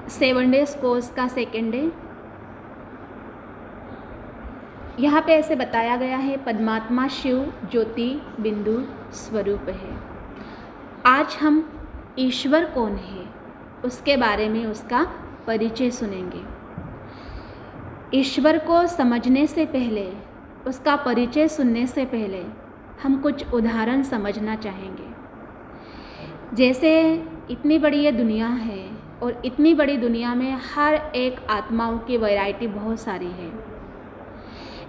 7 days course का second day. यहाँ पे ऐसे बताया गया है, परमात्मा शिव ज्योति बिंदु स्वरूप है। आज हम ईश्वर कौन है उसके बारे में उसका परिचय सुनेंगे। ईश्वर को समझने से पहले, उसका परिचय सुनने से पहले हम कुछ उदाहरण समझना चाहेंगे। जैसे इतनी बड़ी ये दुनिया है और इतनी बड़ी दुनिया में हर एक आत्माओं की वैरायटी बहुत सारी है।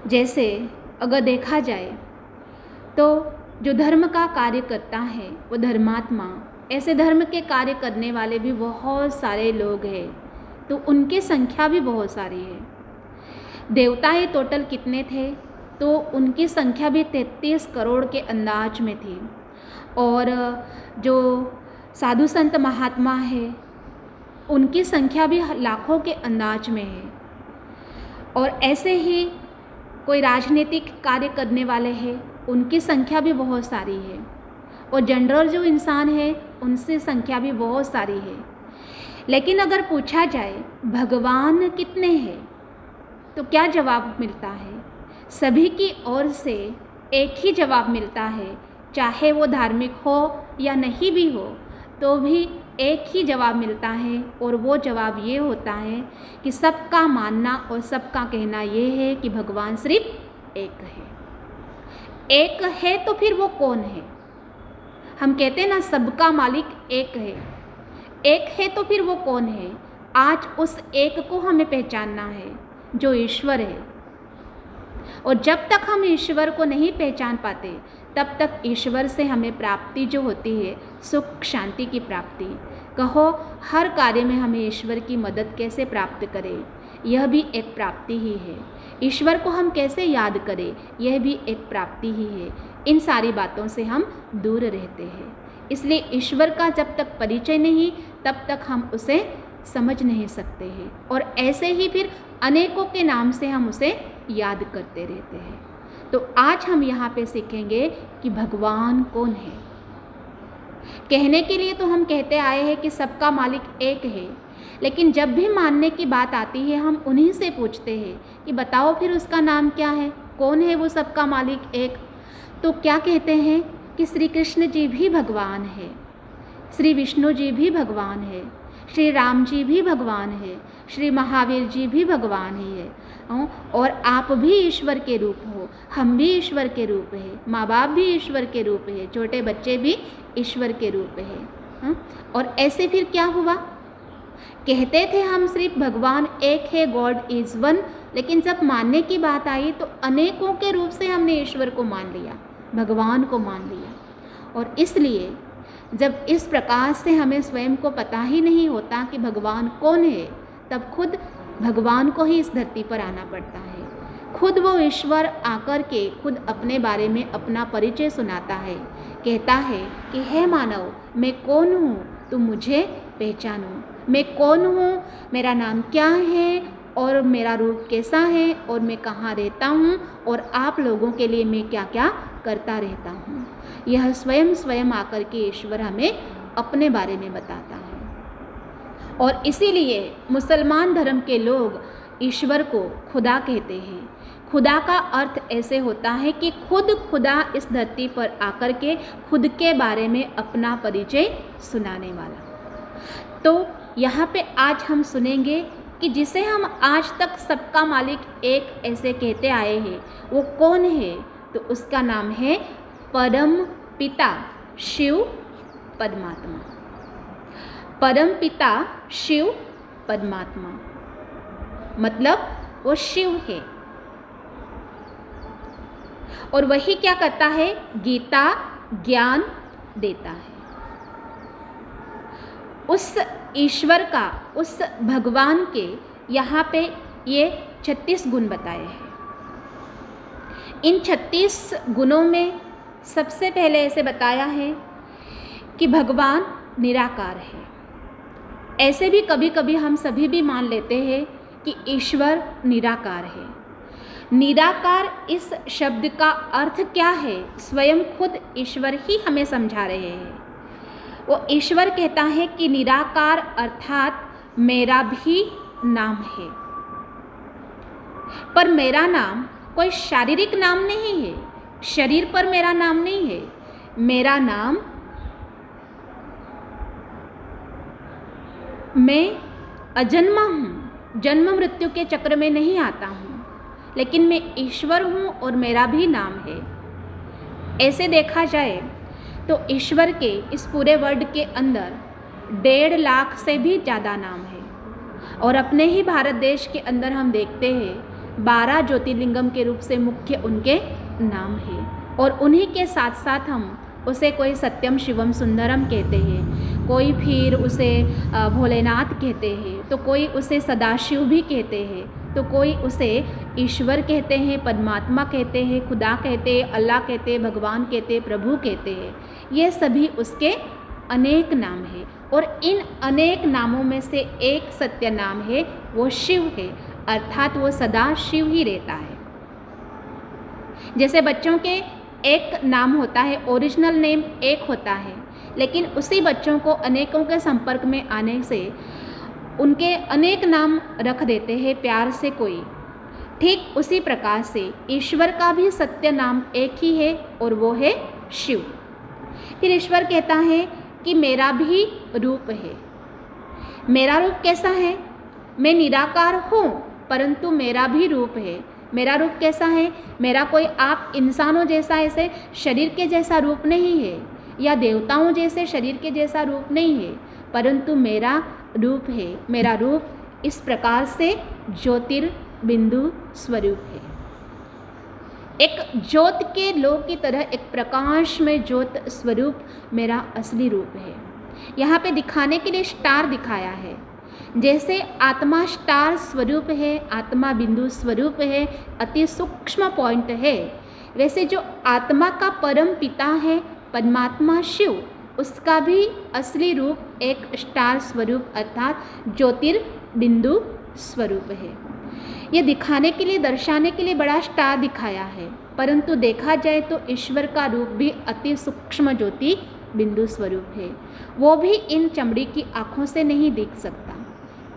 जैसे अगर देखा जाए तो जो धर्म का कार्य करता है वो धर्मात्मा, ऐसे धर्म के कार्य करने वाले भी बहुत सारे लोग हैं, तो उनकी संख्या भी बहुत सारी है। देवताएं टोटल कितने थे, तो उनकी संख्या भी 33 करोड़ के अंदाज में थी। और जो साधु संत महात्मा है उनकी संख्या भी लाखों के अंदाज में है। और ऐसे ही कोई राजनीतिक कार्य करने वाले हैं, उनकी संख्या भी बहुत सारी है। और जनरल जो इंसान है उनसे संख्या भी बहुत सारी है। लेकिन अगर पूछा जाए भगवान कितने हैं, तो क्या जवाब मिलता है? सभी की ओर से एक ही जवाब मिलता है, चाहे वो धार्मिक हो या नहीं भी हो, तो भी एक ही जवाब मिलता है। और वो जवाब ये होता है कि सबका मानना और सबका कहना ये है कि भगवान सिर्फ एक है। एक है तो फिर वो कौन है? हम कहते हैं ना, सबका मालिक एक है। एक है तो फिर वो कौन है? आज उस एक को हमें पहचानना है जो ईश्वर है। और जब तक हम ईश्वर को नहीं पहचान पाते तब तक ईश्वर से हमें प्राप्ति जो होती है, सुख शांति की प्राप्ति, कहो हर कार्य में हमें ईश्वर की मदद कैसे प्राप्त करें, यह भी एक प्राप्ति ही है। ईश्वर को हम कैसे याद करें, यह भी एक प्राप्ति ही है। इन सारी बातों से हम दूर रहते हैं। इसलिए ईश्वर का जब तक परिचय नहीं तब तक हम उसे समझ नहीं सकते हैं। और ऐसे ही फिर अनेकों के नाम से हम उसे याद करते रहते हैं। तो आज हम यहाँ पे सीखेंगे कि भगवान कौन है। कहने के लिए तो हम कहते आए हैं कि सबका मालिक एक है, लेकिन जब भी मानने की बात आती है हम उन्हीं से पूछते हैं कि बताओ फिर उसका नाम क्या है, कौन है वो सबका मालिक एक। तो क्या कहते हैं कि श्री कृष्ण जी भी भगवान है, श्री विष्णु जी भी भगवान है, श्री राम जी भी भगवान है, श्री महावीर जी भी भगवान ही है। और आप भी ईश्वर के रूप हो, हम भी ईश्वर के रूप है, माँ बाप भी ईश्वर के रूप है, छोटे बच्चे भी ईश्वर के रूप है। और ऐसे फिर क्या हुआ? कहते थे हम सिर्फ भगवान एक है, गॉड इज़ वन, लेकिन जब मानने की बात आई तो अनेकों के रूप से हमने ईश्वर को मान लिया, भगवान को मान लिया। और इसलिए जब इस प्रकार से हमें स्वयं को पता ही नहीं होता कि भगवान कौन है, तब खुद भगवान को ही इस धरती पर आना पड़ता है। खुद वो ईश्वर आकर के खुद अपने बारे में अपना परिचय सुनाता है, कहता है कि हे मानव, मैं कौन हूँ, तुम मुझे पहचानो। मैं कौन हूँ, मेरा नाम क्या है और मेरा रूप कैसा है और मैं कहाँ रहता हूँ और आप लोगों के लिए मैं क्या क्या करता रहता हूँ। यह स्वयं आकर के ईश्वर हमें अपने बारे में बताता है। और इसीलिए मुसलमान धर्म के लोग ईश्वर को खुदा कहते हैं। खुदा का अर्थ ऐसे होता है कि खुद खुदा इस धरती पर आकर के खुद के बारे में अपना परिचय सुनाने वाला। तो यहाँ पे आज हम सुनेंगे कि जिसे हम आज तक सबका मालिक एक ऐसे कहते आए हैं, वो कौन है? तो उसका नाम है परम पिता शिव परमात्मा। परम पिता शिव परमात्मा मतलब वो शिव है। और वही क्या करता है? गीता ज्ञान देता है। उस ईश्वर का, उस भगवान के यहाँ पे ये 36 गुण बताए हैं। इन 36 गुणों में सबसे पहले ऐसे बताया है कि भगवान निराकार है। ऐसे भी कभी कभी हम सभी भी मान लेते हैं कि ईश्वर निराकार है। निराकार इस शब्द का अर्थ क्या है, स्वयं खुद ईश्वर ही हमें समझा रहे हैं। वो ईश्वर कहता है कि निराकार अर्थात मेरा भी नाम है। पर मेरा नाम कोई शारीरिक नाम नहीं है, शरीर पर मेरा नाम नहीं है। मेरा नाम, मैं अजन्मा हूँ, जन्म मृत्यु के चक्र में नहीं आता हूँ, लेकिन मैं ईश्वर हूँ और मेरा भी नाम है। ऐसे देखा जाए तो ईश्वर के इस पूरे वर्ल्ड के अंदर 1.5 लाख से भी ज़्यादा नाम है। और अपने ही भारत देश के अंदर हम देखते हैं 12 ज्योतिर्लिंगम के रूप से मुख्य उनके नाम है। और उन्हीं के साथ साथ हम उसे कोई सत्यम शिवम सुंदरम कहते हैं, कोई फिर उसे भोलेनाथ कहते हैं, तो कोई उसे सदाशिव भी कहते हैं, तो कोई उसे ईश्वर कहते हैं, परमात्मा कहते हैं, खुदा कहते हैं, अल्लाह कहते हैं, भगवान कहते हैं, प्रभु कहते हैं। ये सभी उसके अनेक नाम हैं। और इन अनेक नामों में से एक सत्य नाम है, वो शिव है, अर्थात वो सदा शिव ही रहता है। जैसे बच्चों के एक नाम होता है, ओरिजिनल नेम एक होता है, लेकिन उसी बच्चों को अनेकों के संपर्क में आने से उनके अनेक नाम रख देते हैं प्यार से कोई। ठीक उसी प्रकार से ईश्वर का भी सत्य नाम एक ही है और वो है शिव। फिर ईश्वर कहता है कि मेरा भी रूप है। मेरा रूप कैसा है? मैं निराकार हूँ, परंतु मेरा भी रूप है। मेरा रूप कैसा है? मेरा कोई आप इंसानों जैसा ऐसे शरीर के जैसा रूप नहीं है, या देवताओं जैसे शरीर के जैसा रूप नहीं है, परंतु मेरा रूप है। मेरा रूप इस प्रकार से ज्योतिर्बिंदु स्वरूप है। एक ज्योत के लो की तरह एक प्रकाश में ज्योत स्वरूप मेरा असली रूप है। यहाँ पे दिखाने के लिए स्टार दिखाया है। जैसे आत्मा स्टार स्वरूप है, आत्मा बिंदु स्वरूप है, अति सूक्ष्म पॉइंट है, वैसे जो आत्मा का परम पिता है परमात्मा शिव, उसका भी असली रूप एक स्टार स्वरूप अर्थात ज्योतिर्बिंदु स्वरूप है। ये दिखाने के लिए, दर्शाने के लिए बड़ा स्टार दिखाया है, परंतु देखा जाए तो ईश्वर का रूप भी अति सूक्ष्म ज्योति बिंदु स्वरूप है। वो भी इन चमड़ी की आँखों से नहीं दिख सकता।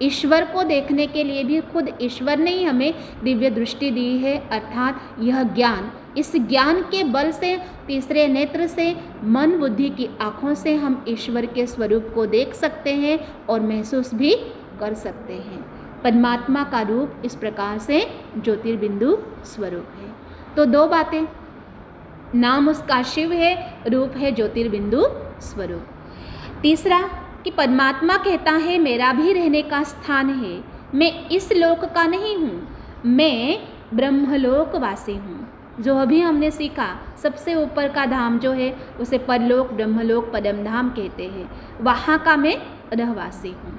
ईश्वर को देखने के लिए भी खुद ईश्वर ने ही हमें दिव्य दृष्टि दी है, अर्थात यह ज्ञान, इस ज्ञान के बल से, तीसरे नेत्र से, मन बुद्धि की आँखों से हम ईश्वर के स्वरूप को देख सकते हैं और महसूस भी कर सकते हैं। परमात्मा का रूप इस प्रकार से ज्योतिर्बिंदु स्वरूप है। तो दो बातें, नाम उसका शिव है, रूप है ज्योतिर्बिंदु स्वरूप। तीसरा कि परमात्मा कहता है मेरा भी रहने का स्थान है, मैं इस लोक का नहीं हूँ, मैं ब्रह्मलोकवासी हूँ। जो अभी हमने सीखा, सबसे ऊपर का धाम जो है उसे परलोक, ब्रह्मलोक, परम धाम कहते हैं, वहाँ का मैं रहवासी हूँ।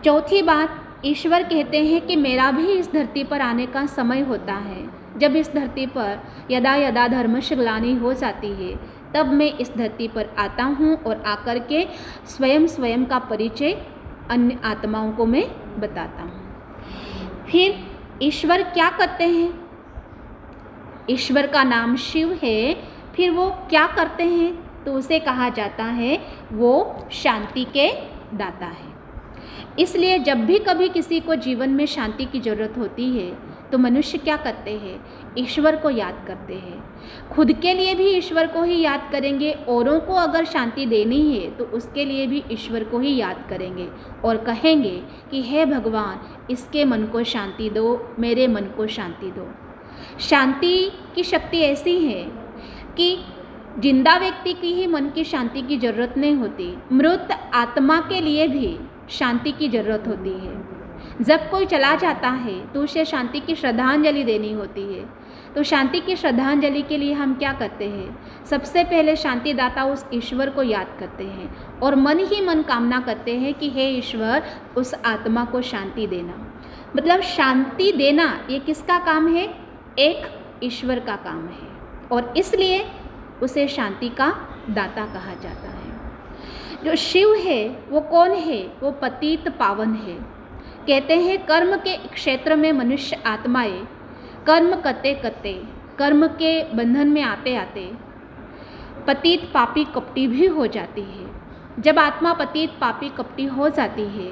चौथी बात, ईश्वर कहते हैं कि मेरा भी इस धरती पर आने का समय होता है। जब इस धरती पर यदा यदा धर्मस्य ग्लानि हो जाती है, तब मैं इस धरती पर आता हूँ और आकर के स्वयं का परिचय अन्य आत्माओं को मैं बताता हूँ। फिर ईश्वर क्या करते हैं? ईश्वर का नाम शिव है, फिर वो क्या करते हैं? तो उसे कहा जाता है वो शांति के दाता है। इसलिए जब भी कभी किसी को जीवन में शांति की ज़रूरत होती है तो मनुष्य क्या करते हैं? ईश्वर को याद करते हैं। खुद के लिए भी ईश्वर को ही याद करेंगे, औरों को अगर शांति देनी है तो उसके लिए भी ईश्वर को ही याद करेंगे और कहेंगे कि हे भगवान, इसके मन को शांति दो, मेरे मन को शांति दो। शांति की शक्ति ऐसी है कि जिंदा व्यक्ति की ही मन की शांति की ज़रूरत नहीं होती, मृत आत्मा के लिए भी शांति की ज़रूरत होती है। जब कोई चला जाता है तो उसे शांति की श्रद्धांजलि देनी होती है। तो शांति की श्रद्धांजलि के लिए हम क्या करते हैं? सबसे पहले शांतिदाता उस ईश्वर को याद करते हैं और मन ही मन कामना करते हैं कि हे ईश्वर, उस आत्मा को शांति देना। मतलब शांति देना ये किसका काम है? एक ईश्वर का काम है, और इसलिए उसे शांति का दाता कहा जाता है। जो शिव है वो कौन है? वो पतित पावन है। कहते हैं कर्म के क्षेत्र में मनुष्य आत्माएं कर्म करते करते, कर्म के बंधन में आते आते पतित पापी कपटी भी हो जाती है। जब आत्मा पतित पापी कपटी हो जाती है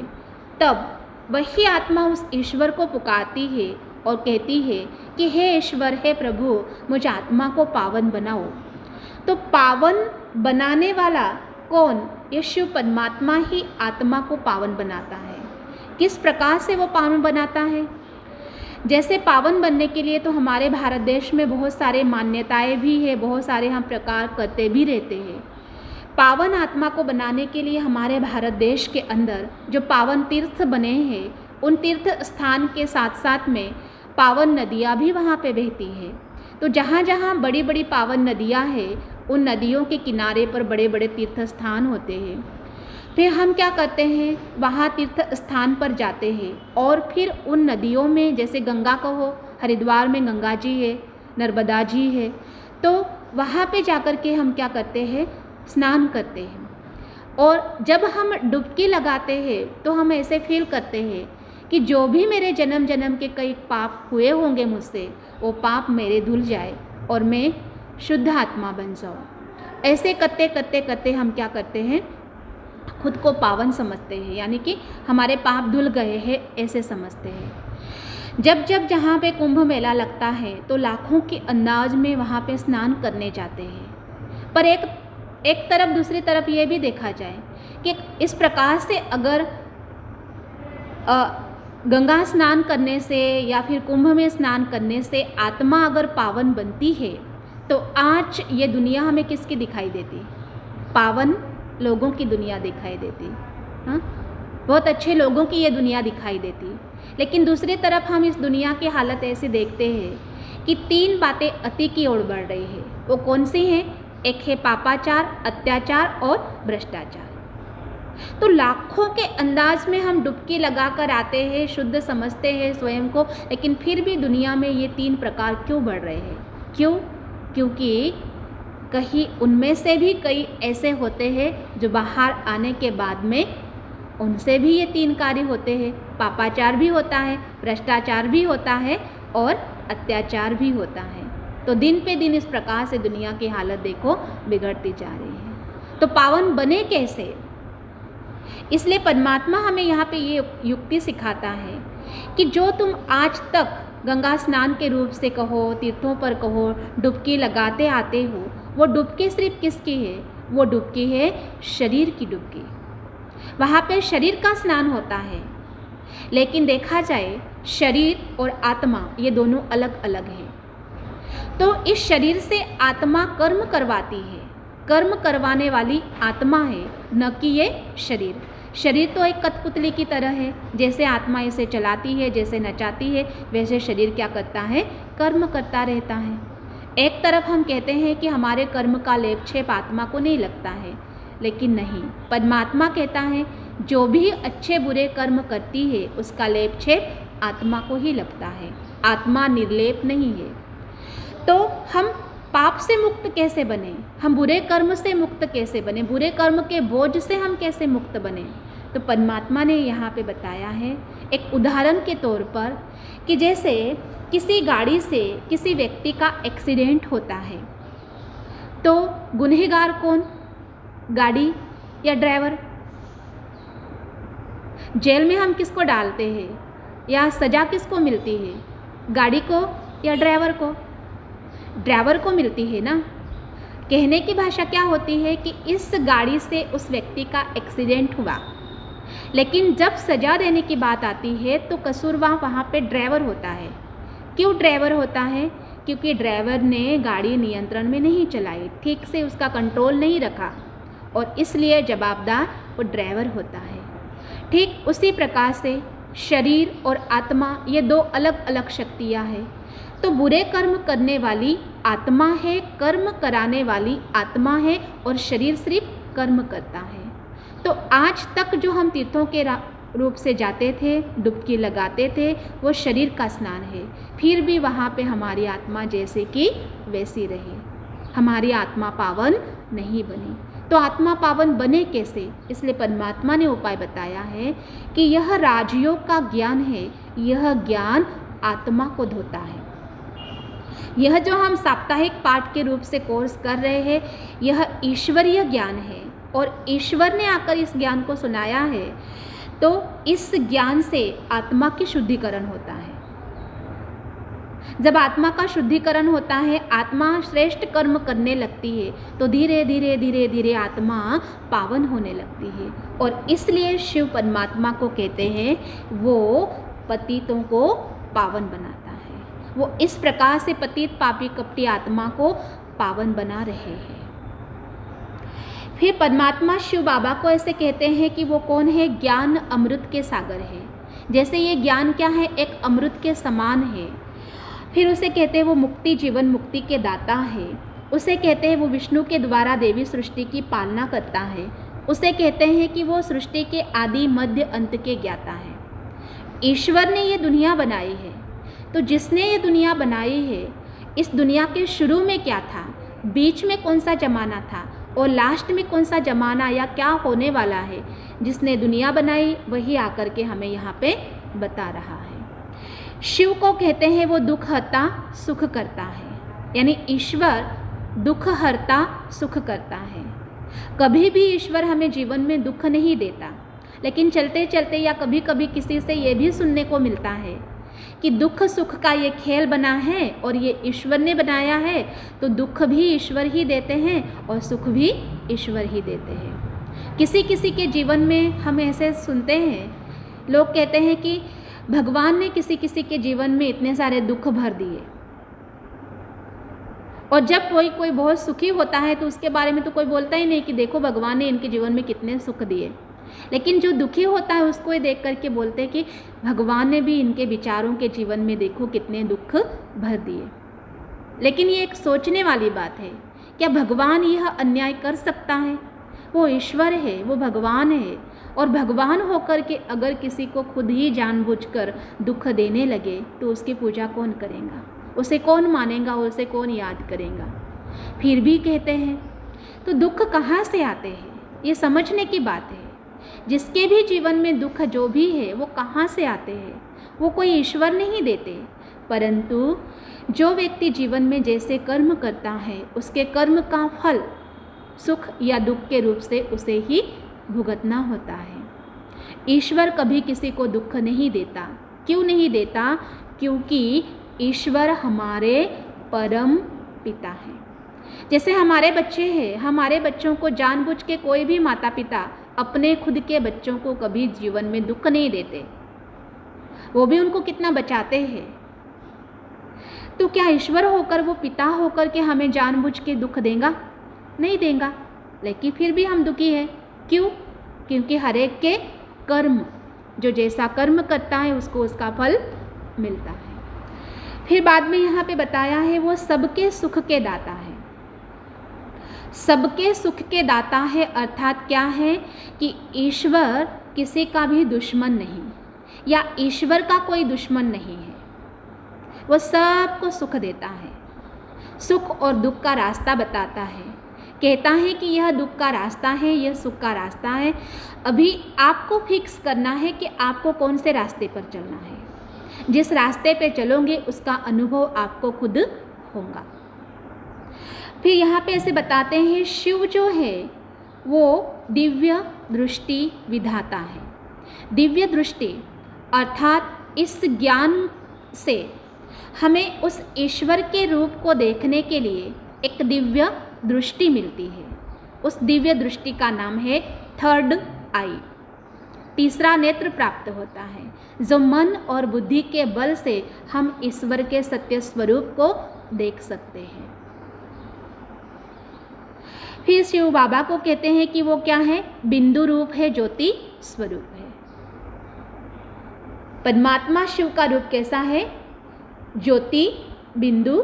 तब वही आत्मा उस ईश्वर को पुकारती है और कहती है कि हे ईश्वर, हे प्रभु, मुझ आत्मा को पावन बनाओ। तो पावन बनाने वाला कौन? यीशु परमात्मा ही आत्मा को पावन बनाता है। किस प्रकार से वो पावन बनाता है? जैसे पावन बनने के लिए तो हमारे भारत देश में बहुत सारे मान्यताएं भी है, बहुत सारे हम प्रकार करते भी रहते हैं। पावन आत्मा को बनाने के लिए हमारे भारत देश के अंदर जो पावन तीर्थ बने हैं, उन तीर्थ स्थान के साथ साथ में पावन नदियाँ भी वहाँ पे बहती है। तो जहाँ जहाँ बड़ी बड़ी पावन नदियाँ हैं, उन नदियों के किनारे पर बड़े बड़े तीर्थ स्थान होते हैं। फिर हम क्या करते हैं, वहाँ तीर्थ स्थान पर जाते हैं और फिर उन नदियों में, जैसे गंगा कहो, हरिद्वार में गंगा जी है, नर्मदा जी है, तो वहाँ पे जाकर के हम क्या करते हैं, स्नान करते हैं। और जब हम डुबकी लगाते हैं तो हम ऐसे फील करते हैं कि जो भी मेरे जन्म जन्म के कई पाप हुए होंगे मुझसे, वो पाप मेरे धुल जाए और मैं शुद्ध आत्मा बन जाऊँ। ऐसे करते करते करते हम क्या करते हैं, खुद को पावन समझते हैं, यानी कि हमारे पाप धुल गए हैं ऐसे समझते हैं। जब जब जहाँ पे कुंभ मेला लगता है तो लाखों की अंदाज में वहाँ पे स्नान करने जाते हैं। पर एक तरफ, दूसरी तरफ ये भी देखा जाए कि इस प्रकार से अगर गंगा स्नान करने से या फिर कुंभ में स्नान करने से आत्मा अगर पावन बनती है, तो आज ये दुनिया हमें किसकी दिखाई देती? पावन लोगों की दुनिया दिखाई देती। हाँ, बहुत अच्छे लोगों की ये दुनिया दिखाई देती। लेकिन दूसरी तरफ हम इस दुनिया की हालत ऐसे देखते हैं कि 3 बातें अति की ओर बढ़ रही है। वो कौन सी हैं? एक है पापाचार, अत्याचार और भ्रष्टाचार। तो लाखों के अंदाज में हम डुबकी लगा कर आते हैं, शुद्ध समझते हैं स्वयं को, लेकिन फिर भी दुनिया में ये 3 प्रकार क्यों बढ़ रहे हैं? क्यों? क्योंकि कहीं उनमें से भी कई ऐसे होते हैं जो बाहर आने के बाद में उनसे भी ये 3 कार्य होते हैं। पापाचार भी होता है, भ्रष्टाचार भी होता है और अत्याचार भी होता है। तो दिन पे दिन इस प्रकार से दुनिया की हालत देखो बिगड़ती जा रही है। तो पावन बने कैसे? इसलिए परमात्मा हमें यहाँ पे ये युक्ति सिखाता है कि जो तुम आज तक गंगा स्नान के रूप से कहो, तीर्थों पर कहो, डुबकी लगाते आते हो, वो डुबकी सिर्फ किसकी है? वो डुबकी है शरीर की डुबकी। वहाँ पे शरीर का स्नान होता है। लेकिन देखा जाए शरीर और आत्मा ये दोनों अलग अलग हैं। तो इस शरीर से आत्मा कर्म करवाती है, कर्म करवाने वाली आत्मा है, न कि ये शरीर। शरीर तो एक कठपुतली की तरह है, जैसे आत्मा इसे चलाती है, जैसे नचाती है, वैसे शरीर क्या करता है? कर्म करता रहता है। एक तरफ हम कहते हैं कि हमारे कर्म का लेपछेप आत्मा को नहीं लगता है, लेकिन नहीं, परमात्मा कहता है जो भी अच्छे बुरे कर्म करती है उसका लेपछेप आत्मा को ही लगता है, आत्मा निर्लेप नहीं है। तो हम पाप से मुक्त कैसे बने? हम बुरे कर्म से मुक्त कैसे बने? बुरे कर्म के बोझ से हम कैसे मुक्त बने? तो परमात्मा ने यहाँ पे बताया है एक उदाहरण के तौर पर कि जैसे किसी गाड़ी से किसी व्यक्ति का एक्सीडेंट होता है, तो गुनहगार कौन? गाड़ी या ड्राइवर? जेल में हम किसको डालते हैं या सज़ा किसको मिलती है? गाड़ी को या ड्राइवर को? ड्राइवर को मिलती है ना। कहने की भाषा क्या होती है कि इस गाड़ी से उस व्यक्ति का एक्सीडेंट हुआ, लेकिन जब सज़ा देने की बात आती है तो कसूरवार वहाँ पे ड्राइवर होता है। क्यों ड्राइवर होता है? क्योंकि ड्राइवर ने गाड़ी नियंत्रण में नहीं चलाई, ठीक से उसका कंट्रोल नहीं रखा, और इसलिए जवाबदार वो ड्राइवर होता है। ठीक उसी प्रकार से शरीर और आत्मा ये 2 अलग अलग शक्तियाँ हैं। तो बुरे कर्म करने वाली आत्मा है, कर्म कराने वाली आत्मा है, और शरीर सिर्फ कर्म करता है। तो आज तक जो हम तीर्थों के रूप से जाते थे, डुबकी लगाते थे, वो शरीर का स्नान है। फिर भी वहाँ पे हमारी आत्मा जैसे कि वैसी रही, हमारी आत्मा पावन नहीं बनी। तो आत्मा पावन बने कैसे? इसलिए परमात्मा ने उपाय बताया है कि यह राजयोग का ज्ञान है, यह ज्ञान आत्मा को धोता है। यह जो हम साप्ताहिक पाठ के रूप से कोर्स कर रहे हैं, यह ईश्वरीय ज्ञान है, और ईश्वर ने आकर इस ज्ञान को सुनाया है तो इस ज्ञान से आत्मा की शुद्धिकरण होता है। जब आत्मा का शुद्धिकरण होता है, आत्मा श्रेष्ठ कर्म करने लगती है, तो धीरे धीरे धीरे धीरे आत्मा पावन होने लगती है। और इसलिए शिव परमात्मा को कहते हैं वो पतितों को पावन बनाता है। वो इस प्रकार से पतित पापी कपटी आत्मा को पावन बना रहे हैं। फिर परमात्मा शिव बाबा को ऐसे कहते हैं कि वो कौन है? ज्ञान अमृत के सागर है। जैसे ये ज्ञान क्या है? एक अमृत के समान है। फिर उसे कहते हैं वो मुक्ति, जीवन मुक्ति के दाता है। उसे कहते हैं वो विष्णु के द्वारा देवी सृष्टि की पालना करता है। उसे कहते हैं कि वो सृष्टि के आदि मध्य अंत के ज्ञाता है। ईश्वर ने ये दुनिया बनाई है, तो जिसने ये दुनिया बनाई है, इस दुनिया के शुरू में क्या था, बीच में कौन सा जमाना था और लास्ट में कौन सा जमाना या क्या होने वाला है, जिसने दुनिया बनाई वही आकर के हमें यहाँ पे बता रहा है। शिव को कहते हैं वो दुख हरता सुख करता है, यानी ईश्वर दुख हरता सुख करता है। कभी भी ईश्वर हमें जीवन में दुख नहीं देता, लेकिन चलते चलते या कभी कभी किसी से ये भी सुनने को मिलता है कि दुख सुख का ये खेल बना है और ये ईश्वर ने बनाया है, तो दुख भी ईश्वर ही देते हैं और सुख भी ईश्वर ही देते हैं। किसी किसी के जीवन में हम ऐसे सुनते हैं, लोग कहते हैं कि भगवान ने किसी किसी के जीवन में इतने सारे दुख भर दिए, और जब कोई बहुत सुखी होता है तो उसके बारे में तो कोई बोलता ही नहीं कि देखो भगवान ने इनके जीवन में कितने सुख दिए। लेकिन जो दुखी होता है उसको ये देख करके बोलते हैं कि भगवान ने भी इनके विचारों के जीवन में देखो कितने दुख भर दिए। लेकिन ये एक सोचने वाली बात है, क्या भगवान यह अन्याय कर सकता है? वो ईश्वर है, वो भगवान है, और भगवान होकर के अगर किसी को खुद ही जानबूझकर दुख देने लगे तो उसकी पूजा कौन करेगा, उसे कौन मानेगा, उसे कौन याद करेगा? फिर भी कहते हैं तो दुख कहाँ से आते हैं, ये समझने की बात है। जिसके भी जीवन में दुख जो भी है वो कहाँ से आते हैं? वो कोई ईश्वर नहीं देते, परंतु जो व्यक्ति जीवन में जैसे कर्म करता है उसके कर्म का फल सुख या दुख के रूप से उसे ही भुगतना होता है। ईश्वर कभी किसी को दुख नहीं देता। क्यों नहीं देता? क्योंकि ईश्वर हमारे परम पिता हैं। जैसे हमारे बच्चे हैं, हमारे बच्चों को जानबूझ के कोई भी माता पिता अपने खुद के बच्चों को कभी जीवन में दुख नहीं देते, वो भी उनको कितना बचाते हैं। तो क्या ईश्वर होकर, वो पिता होकर के हमें जानबूझ के दुख देगा? नहीं देगा। लेकिन फिर भी हम दुखी हैं। क्यों? क्योंकि हर एक के कर्म, जो जैसा कर्म करता है उसको उसका फल मिलता है। फिर बाद में यहाँ पे बताया है वो सबके सुख के दाता है। सबके सुख के दाता है अर्थात क्या है कि ईश्वर किसी का भी दुश्मन नहीं, या ईश्वर का कोई दुश्मन नहीं है। वो सबको सुख देता है, सुख और दुख का रास्ता बताता है। कहता है कि यह दुख का रास्ता है, यह सुख का रास्ता है। अभी आपको फिक्स करना है कि आपको कौन से रास्ते पर चलना है। जिस रास्ते पे चलोगे उसका अनुभव आपको खुद होगा। फिर यहाँ पे ऐसे बताते हैं शिव जो है वो दिव्य दृष्टि विधाता है। दिव्य दृष्टि अर्थात इस ज्ञान से हमें उस ईश्वर के रूप को देखने के लिए एक दिव्य दृष्टि मिलती है। उस दिव्य दृष्टि का नाम है थर्ड आई, तीसरा नेत्र प्राप्त होता है, जो मन और बुद्धि के बल से हम ईश्वर के सत्य स्वरूप को देख सकते हैं। फिर शिव बाबा को कहते हैं कि वो क्या है? बिंदु रूप है, ज्योति स्वरूप है। परमात्मा शिव का रूप कैसा है? ज्योति बिंदु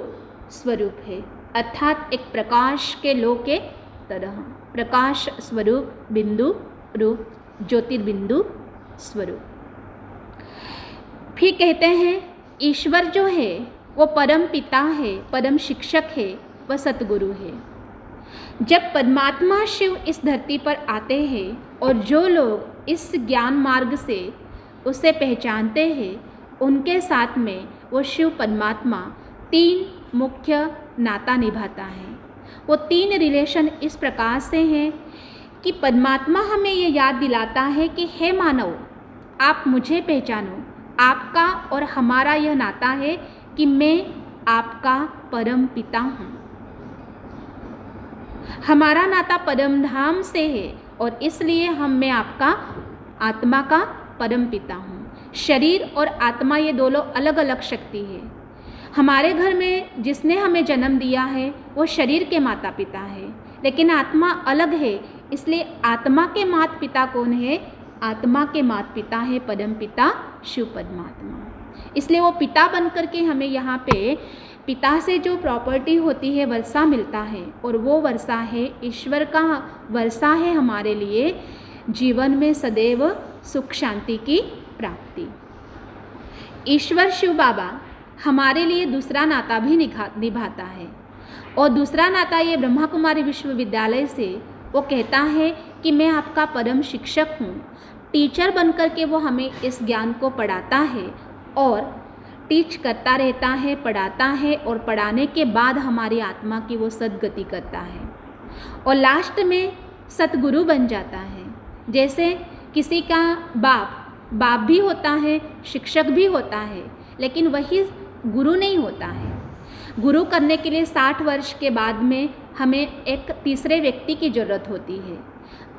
स्वरूप है, अर्थात एक प्रकाश के लो के तरह। प्रकाश स्वरूप, बिंदु रूप, ज्योतिर्बिंदु स्वरूप। फिर कहते हैं ईश्वर जो है वो परम पिता है, परम शिक्षक है, वह सतगुरु है। जब परमात्मा शिव इस धरती पर आते हैं और जो लोग इस ज्ञान मार्ग से उसे पहचानते हैं, उनके साथ में वो शिव परमात्मा तीन मुख्य नाता निभाता है। वो तीन रिलेशन इस प्रकार से हैं कि परमात्मा हमें ये याद दिलाता है कि हे मानव, आप मुझे पहचानो। आपका और हमारा यह नाता है कि मैं आपका परम पिता हूँ। हमारा नाता परम धाम से है और इसलिए मैं आपका आत्मा का परम पिता हूँ। शरीर और आत्मा ये दोनों अलग अलग शक्ति है। हमारे घर में जिसने हमें जन्म दिया है वो शरीर के माता पिता है, लेकिन आत्मा अलग है। इसलिए आत्मा के माता पिता कौन है? आत्मा के माता पिता है परम पिता शिव परमात्मा। इसलिए वो पिता बन कर के हमें यहाँ पे पिता से जो प्रॉपर्टी होती है वर्षा मिलता है, और वो वर्षा है ईश्वर का वर्षा है हमारे लिए जीवन में सदैव सुख शांति की प्राप्ति। ईश्वर शिव बाबा हमारे लिए दूसरा नाता भी निभाता है, और दूसरा नाता ये ब्रह्मा कुमारी विश्वविद्यालय से वो कहता है कि मैं आपका परम शिक्षक हूँ। टीचर बनकर के वो हमें इस ज्ञान को पढ़ाता है और टीच करता रहता है, पढ़ाता है, और पढ़ाने के बाद हमारी आत्मा की वो सद्गति करता है और लास्ट में सतगुरु बन जाता है। जैसे किसी का बाप भी होता है, शिक्षक भी होता है, लेकिन वही गुरु नहीं होता है। गुरु करने के लिए 60 वर्ष के बाद में हमें एक तीसरे व्यक्ति की ज़रूरत होती है,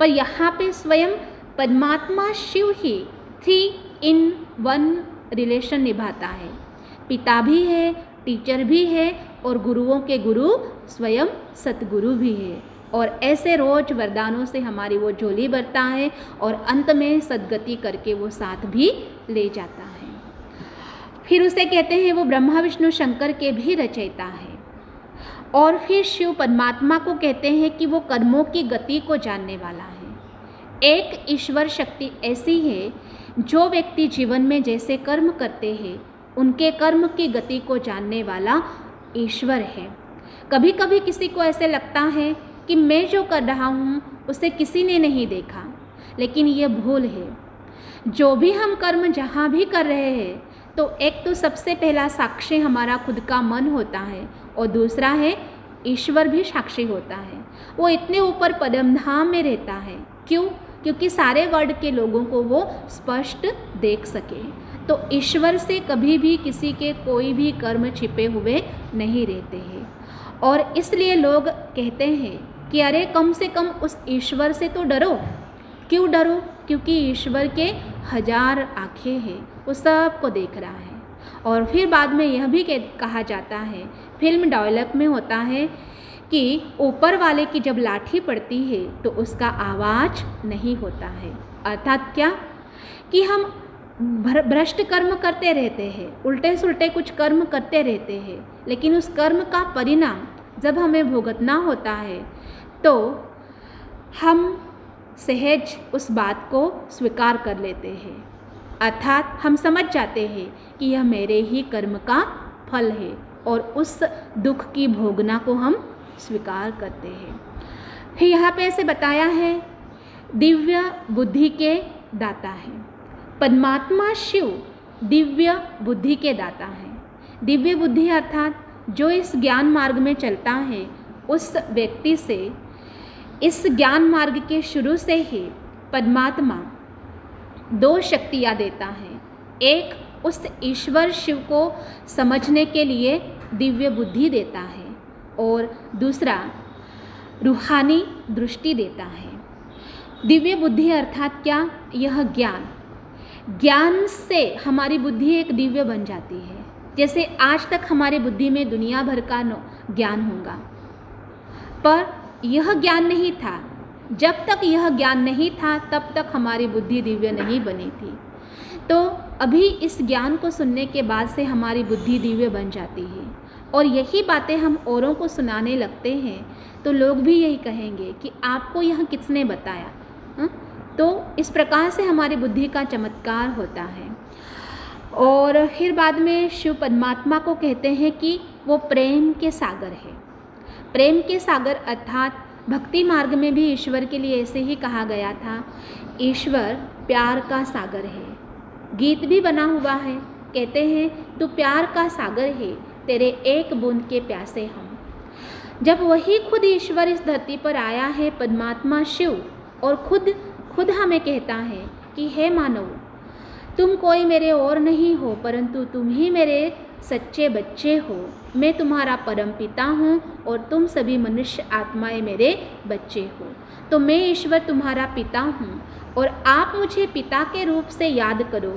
पर यहाँ पे स्वयं परमात्मा शिव ही 3 in 1 रिलेशन निभाता है। पिता भी है, टीचर भी है, और गुरुओं के गुरु स्वयं सतगुरु भी है। और ऐसे रोज वरदानों से हमारी वो झोली भरता है और अंत में सद्गति करके वो साथ भी ले जाता है। फिर उसे कहते हैं वो ब्रह्मा विष्णु शंकर के भी रचयिता है। और फिर शिव परमात्मा को कहते हैं कि वो कर्मों की गति को जानने वाला है। एक ईश्वर शक्ति ऐसी है जो व्यक्ति जीवन में जैसे कर्म करते हैं उनके कर्म की गति को जानने वाला ईश्वर है। कभी कभी किसी को ऐसे लगता है कि मैं जो कर रहा हूँ उसे किसी ने नहीं देखा, लेकिन ये भूल है। जो भी हम कर्म जहाँ भी कर रहे हैं तो एक तो सबसे पहला साक्षी हमारा खुद का मन होता है, और दूसरा है ईश्वर भी साक्षी होता है। वो इतने ऊपर परमधाम में रहता है। क्यों? क्योंकि सारे वर्ल्ड के लोगों को वो स्पष्ट देख सके। तो ईश्वर से कभी भी किसी के कोई भी कर्म छिपे हुए नहीं रहते हैं, और इसलिए लोग कहते हैं कि अरे कम से कम उस ईश्वर से तो डरो। क्यों डरो? क्योंकि ईश्वर के 1000 आँखें हैं, वो सबको देख रहा है। और फिर बाद में यह भी कहा जाता है, फिल्म डायलॉग में होता है कि ऊपर वाले की जब लाठी पड़ती है तो उसका आवाज़ नहीं होता है। अर्थात क्या कि हम भ्रष्ट कर्म करते रहते हैं, उल्टे सुल्टे कुछ कर्म करते रहते हैं, लेकिन उस कर्म का परिणाम जब हमें भुगतना होता है तो हम सहज उस बात को स्वीकार कर लेते हैं। अर्थात हम समझ जाते हैं कि यह मेरे ही कर्म का फल है, और उस दुख की भोगना को हम स्वीकार करते हैं। फिर यहाँ पे ऐसे बताया है दिव्य बुद्धि के दाता है। परमात्मा शिव दिव्य बुद्धि के दाता है। दिव्य बुद्धि अर्थात जो इस ज्ञान मार्ग में चलता है उस व्यक्ति से इस ज्ञान मार्ग के शुरू से ही परमात्मा 2 शक्तियाँ देता है। एक उस ईश्वर शिव को समझने के लिए दिव्य बुद्धि देता है, और दूसरा रूहानी दृष्टि देता है। दिव्य बुद्धि अर्थात क्या? यह ज्ञान से हमारी बुद्धि एक दिव्य बन जाती है। जैसे आज तक हमारी बुद्धि में दुनिया भर का ज्ञान होगा, पर यह ज्ञान नहीं था। जब तक यह ज्ञान नहीं था तब तक हमारी बुद्धि दिव्य नहीं बनी थी। तो अभी इस ज्ञान को सुनने के बाद से हमारी बुद्धि दिव्य बन जाती है, और यही बातें हम औरों को सुनाने लगते हैं तो लोग भी यही कहेंगे कि आपको यह किसने बताया। तो इस प्रकार से हमारी बुद्धि का चमत्कार होता है। और फिर बाद में शिव परमात्मा को कहते हैं कि वो प्रेम के सागर है। प्रेम के सागर अर्थात भक्ति मार्ग में भी ईश्वर के लिए ऐसे ही कहा गया था, ईश्वर प्यार का सागर है। गीत भी बना हुआ है, कहते हैं तू प्यार का सागर है, तेरे एक बूंद के प्यासे हम। जब वही खुद ईश्वर इस धरती पर आया है परमात्मा शिव, और खुद हमें कहता है कि हे मानव, तुम कोई मेरे और नहीं हो, परंतु तुम ही मेरे सच्चे बच्चे हो। मैं तुम्हारा परम पिता हूँ और तुम सभी मनुष्य आत्माएं मेरे बच्चे हो। तो मैं ईश्वर तुम्हारा पिता हूँ और आप मुझे पिता के रूप से याद करो।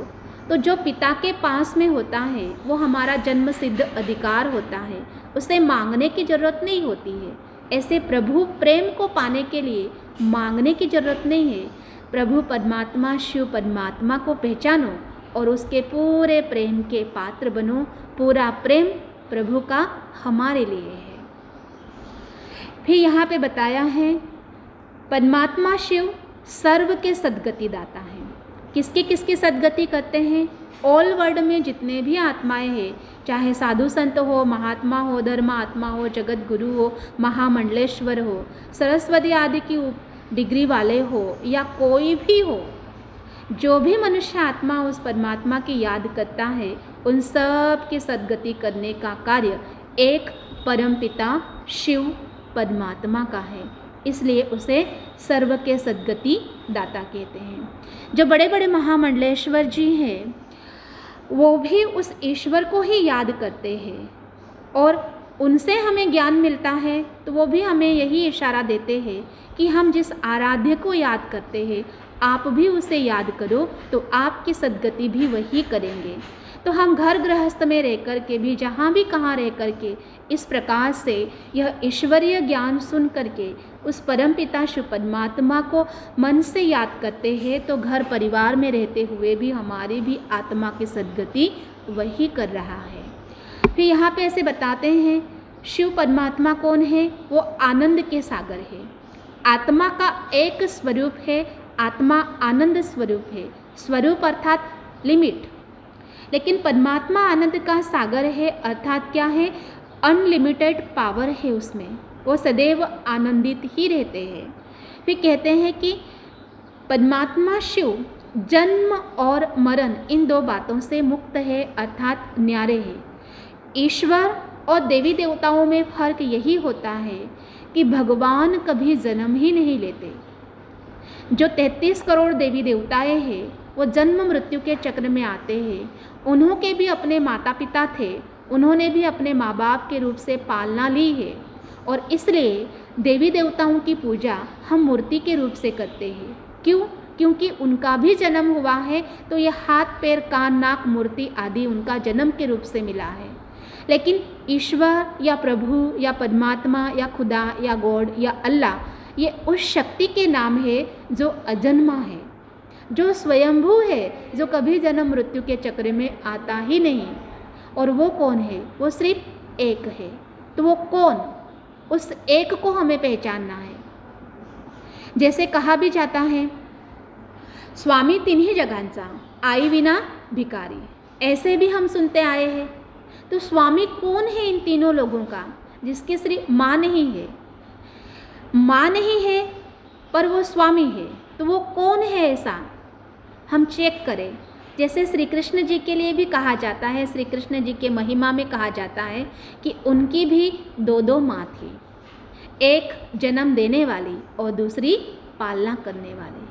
तो जो पिता के पास में होता है वो हमारा जन्म सिद्ध अधिकार होता है, उसे मांगने की ज़रूरत नहीं होती है। ऐसे प्रभु प्रेम को पाने के लिए मांगने की ज़रूरत नहीं है। प्रभु परमात्मा शिव परमात्मा को पहचानो और उसके पूरे प्रेम के पात्र बनो। पूरा प्रेम प्रभु का हमारे लिए है। फिर यहाँ पे बताया है परमात्मा शिव सर्व के सद्गति दाता हैं। किसकी किसकी सद्गति करते हैं? ऑल वर्ल्ड में जितने भी आत्माएं हैं, चाहे साधु संत हो, महात्मा हो, धर्म आत्मा हो, जगत गुरु हो, महामंडलेश्वर हो, सरस्वती आदि की डिग्री वाले हो या कोई भी हो, जो भी मनुष्य आत्मा उस परमात्मा की याद करता है, उन सब की सद्गति करने का कार्य एक परमपिता शिव परमात्मा का है। इसलिए उसे सर्व के सद्गति दाता कहते हैं। जो बड़े बड़े महामंडलेश्वर जी हैं वो भी उस ईश्वर को ही याद करते हैं और उनसे हमें ज्ञान मिलता है। तो वो भी हमें यही इशारा देते हैं कि हम जिस आराध्य को याद करते हैं आप भी उसे याद करो तो आपकी सद्गति भी वही करेंगे। तो हम घर गृहस्थ में रह कर के भी, जहाँ भी कहाँ रह कर के इस प्रकार से यह ईश्वरीय ज्ञान सुन करके उस परमपिता शिव परमात्मा को मन से याद करते हैं तो घर परिवार में रहते हुए भी हमारी भी आत्मा की सद्गति वही कर रहा है। फिर यहाँ पे ऐसे बताते हैं शिव परमात्मा कौन है? वो आनंद के सागर है। आत्मा का एक स्वरूप है, आत्मा आनंद स्वरूप है। स्वरूप अर्थात लिमिट, लेकिन परमात्मा आनंद का सागर है अर्थात क्या है? अनलिमिटेड पावर है उसमें, वो सदैव आनंदित ही रहते हैं। फिर कहते हैं कि परमात्मा शिव जन्म और मरण इन दो बातों से मुक्त है अर्थात न्यारे है। ईश्वर और देवी देवताओं में फर्क यही होता है कि भगवान कभी जन्म ही नहीं लेते। जो 33 करोड़ देवी देवताएं हैं वो जन्म मृत्यु के चक्र में आते हैं। उन्हों के भी अपने माता पिता थे, उन्होंने भी अपने माँ बाप के रूप से पालना ली है और इसलिए देवी देवताओं की पूजा हम मूर्ति के रूप से करते हैं। क्यों? क्योंकि उनका भी जन्म हुआ है तो ये हाथ पैर कान नाक मूर्ति आदि उनका जन्म के रूप से मिला है। लेकिन ईश्वर या प्रभु या परमात्मा या खुदा या गॉड या अल्लाह, ये उस शक्ति के नाम है जो अजन्मा है, जो स्वयंभू है, जो कभी जन्म मृत्यु के चक्र में आता ही नहीं। और वो कौन है? वो सिर्फ एक है। तो वो कौन? उस एक को हमें पहचानना है। जैसे कहा भी जाता है स्वामी तिन्ही जगांचा, आई विना भिकारी, ऐसे भी हम सुनते आए हैं। तो स्वामी कौन है इन तीनों लोगों का? जिसकी सिर्फ माँ नहीं है, माँ नहीं है पर वो स्वामी है। तो वो कौन है ऐसा? हम चेक करें। जैसे श्री कृष्ण जी के लिए भी कहा जाता है, श्री कृष्ण जी के महिमा में कहा जाता है कि उनकी भी दो माँ थी, एक जन्म देने वाली और दूसरी पालना करने वाली।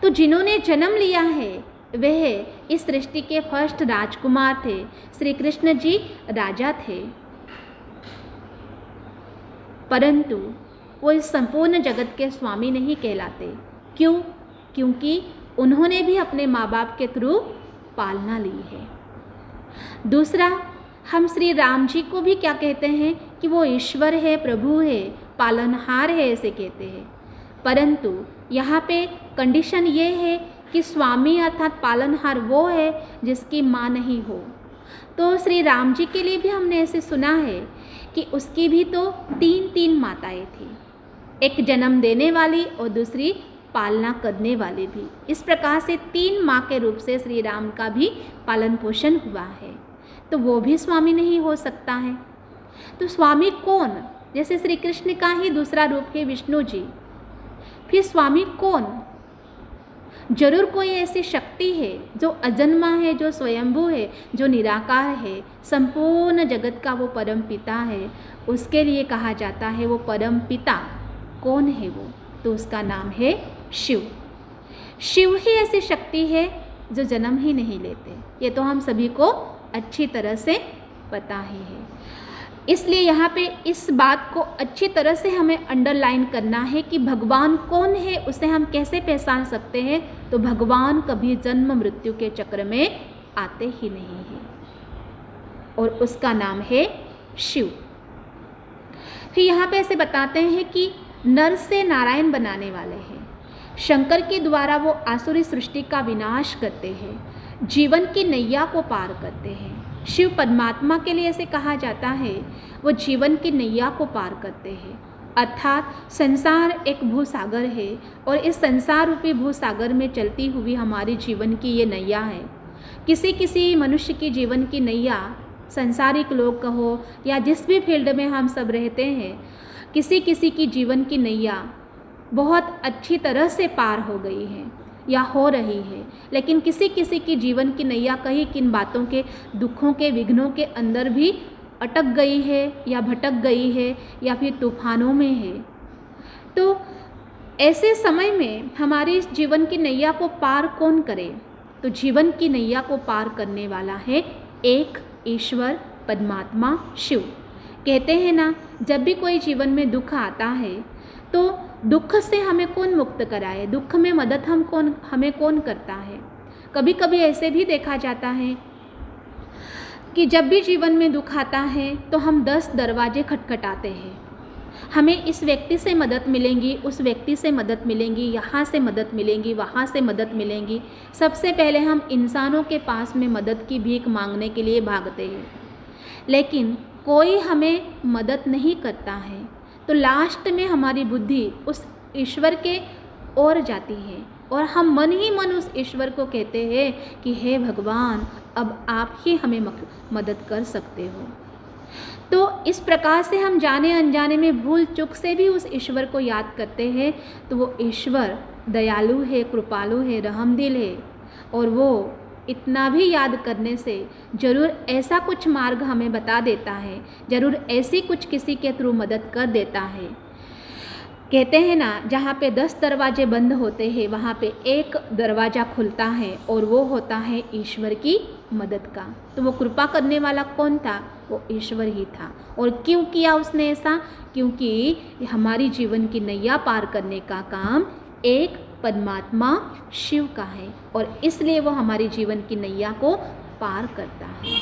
तो जिन्होंने जन्म लिया है वह इस सृष्टि के फर्स्ट राजकुमार थे। श्री कृष्ण जी राजा थे, परंतु वो इस संपूर्ण जगत के स्वामी नहीं कहलाते। क्यों? क्योंकि उन्होंने भी अपने माँ बाप के थ्रू पालना ली है। दूसरा, हम श्री राम जी को भी क्या कहते हैं कि वो ईश्वर है, प्रभु है, पालनहार है, ऐसे कहते हैं। परंतु यहाँ पे कंडीशन ये है कि स्वामी अर्थात पालनहार वो है जिसकी माँ नहीं हो। तो श्री राम जी के लिए भी हमने ऐसे सुना है कि उसकी भी तो 3 माताएं थी, एक जन्म देने वाली और दूसरी पालना करने वाली भी। इस प्रकार से 3 माँ के रूप से श्री राम का भी पालन पोषण हुआ है। तो वो भी स्वामी नहीं हो सकता है। तो स्वामी कौन? जैसे श्री कृष्ण का ही दूसरा रूप है विष्णु जी। फिर स्वामी कौन? जरूर कोई ऐसी शक्ति है जो अजन्मा है, जो स्वयंभू है, जो निराकार है, संपूर्ण जगत का वो परम पिता है। उसके लिए कहा जाता है वो परम पिता। कौन है वो? तो उसका नाम है शिव। शिव ही ऐसी शक्ति है जो जन्म ही नहीं लेते। ये तो हम सभी को अच्छी तरह से पता ही है। इसलिए यहाँ पे इस बात को अच्छी तरह से हमें अंडरलाइन करना है कि भगवान कौन है, उसे हम कैसे पहचान सकते हैं। तो भगवान कभी जन्म मृत्यु के चक्र में आते ही नहीं हैं और उसका नाम है शिव। फिर यहाँ पे ऐसे बताते हैं कि नर से नारायण बनाने वाले हैं। शंकर के द्वारा वो आसुरी सृष्टि का विनाश करते हैं, जीवन की नैया को पार करते हैं। शिव परमात्मा के लिए ऐसे कहा जाता है, वो जीवन की नैया को पार करते हैं। अर्थात संसार एक भूसागर है और इस संसार रूपी भूसागर में चलती हुई हमारी जीवन की ये नैया है। किसी किसी मनुष्य की जीवन की नैया, संसारिक लोग कहो या जिस भी फील्ड में हम सब रहते हैं, किसी किसी की जीवन की नैया बहुत अच्छी तरह से पार हो गई है या हो रही है, लेकिन किसी किसी की जीवन की नैया कहीं किन बातों के, दुखों के, विघ्नों के अंदर भी अटक गई है या भटक गई है या फिर तूफानों में है। तो ऐसे समय में हमारी जीवन की नैया को पार कौन करे? तो जीवन की नैया को पार करने वाला है एक ईश्वर परमात्मा शिव। कहते हैं ना, जब भी कोई जीवन में दुख आता है तो दुख से हमें कौन मुक्त कराए, दुख में मदद हमें कौन करता है। कभी कभी ऐसे भी देखा जाता है कि जब भी जीवन में दुख आता है तो हम 10 दरवाजे खटखटाते हैं। हमें इस व्यक्ति से मदद मिलेंगी, उस व्यक्ति से मदद मिलेंगी, यहाँ से मदद मिलेंगी, वहाँ से मदद मिलेंगी। सबसे पहले हम इंसानों के पास में मदद की भीख मांगने के लिए भागते हैं, लेकिन कोई हमें मदद नहीं करता है। तो लास्ट में हमारी बुद्धि उस ईश्वर के ओर जाती है और हम मन ही मन उस ईश्वर को कहते हैं कि हे भगवान, अब आप ही हमें मदद कर सकते हो। तो इस प्रकार से हम जाने अनजाने में भूल चूक से भी उस ईश्वर को याद करते हैं। तो वो ईश्वर दयालु है, कृपालु है, रहमदिल है और वो इतना भी याद करने से ज़रूर ऐसा कुछ मार्ग हमें बता देता है, ज़रूर ऐसी कुछ किसी के थ्रू मदद कर देता है। कहते हैं ना, जहाँ पे 10 दरवाजे बंद होते हैं वहाँ पे एक दरवाज़ा खुलता है और वो होता है ईश्वर की मदद का। तो वो कृपा करने वाला कौन था? वो ईश्वर ही था। और क्यों किया उसने ऐसा? क्योंकि हमारी जीवन की नैया पार करने का काम एक परमात्मा शिव का है और इसलिए वो हमारी जीवन की नैया को पार करता है।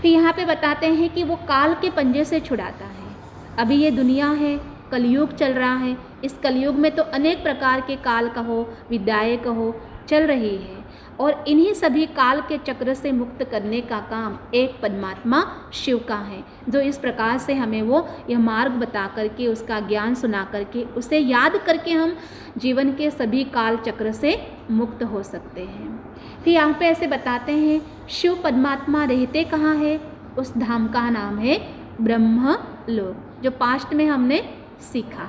फिर यहाँ पे बताते हैं कि वो काल के पंजे से छुड़ाता है। अभी ये दुनिया है, कलयुग चल रहा है। इस कलयुग में तो अनेक प्रकार के काल कहो, विद्याएं कहो, चल रही है और इन्हीं सभी काल के चक्र से मुक्त करने का काम एक परमात्मा शिव का है, जो इस प्रकार से हमें वो यह मार्ग बता करके, उसका ज्ञान सुना करके, उसे याद करके हम जीवन के सभी काल चक्र से मुक्त हो सकते हैं। फिर यहाँ पे ऐसे बताते हैं, शिव परमात्मा रहते कहाँ है? उस धाम का नाम है ब्रह्म लोक, जो पास्ट में हमने सीखा।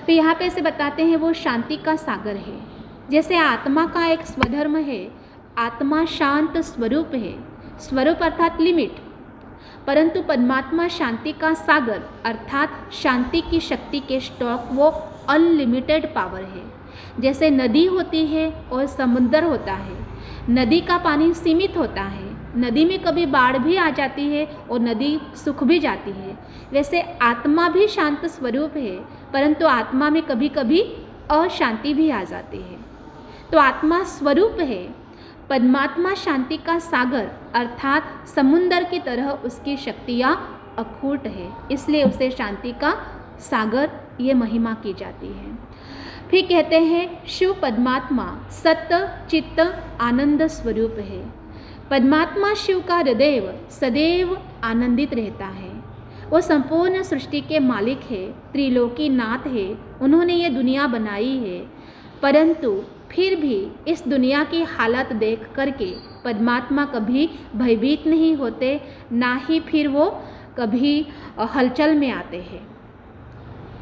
फिर यहाँ पे ऐसे बताते हैं, वो शांति का सागर है। जैसे आत्मा का एक स्वधर्म है, आत्मा शांत स्वरूप है, स्वरूप अर्थात लिमिट, परंतु परमात्मा शांति का सागर अर्थात शांति की शक्ति के स्टॉक, वो अनलिमिटेड पावर है। जैसे नदी होती है और समुद्र होता है, नदी का पानी सीमित होता है, नदी में कभी बाढ़ भी आ जाती है और नदी सूख भी जाती है। वैसे आत्मा भी शांत स्वरूप है, परंतु आत्मा में कभी कभी अशांति भी आ जाती है। तो आत्मा स्वरूप है, परमात्मा शांति का सागर अर्थात समुंदर की तरह उसकी शक्तियाँ अखूट है, इसलिए उसे शांति का सागर ये महिमा की जाती है। फिर कहते हैं, शिव परमात्मा सत्य चित्त आनंद स्वरूप है। परमात्मा शिव का हृदय सदैव आनंदित रहता है। वो संपूर्ण सृष्टि के मालिक है, त्रिलोकी नाथ है, उन्होंने ये दुनिया बनाई है, परंतु फिर भी इस दुनिया की हालत देख करके परमात्मा कभी भयभीत नहीं होते, ना ही फिर वो कभी हलचल में आते हैं।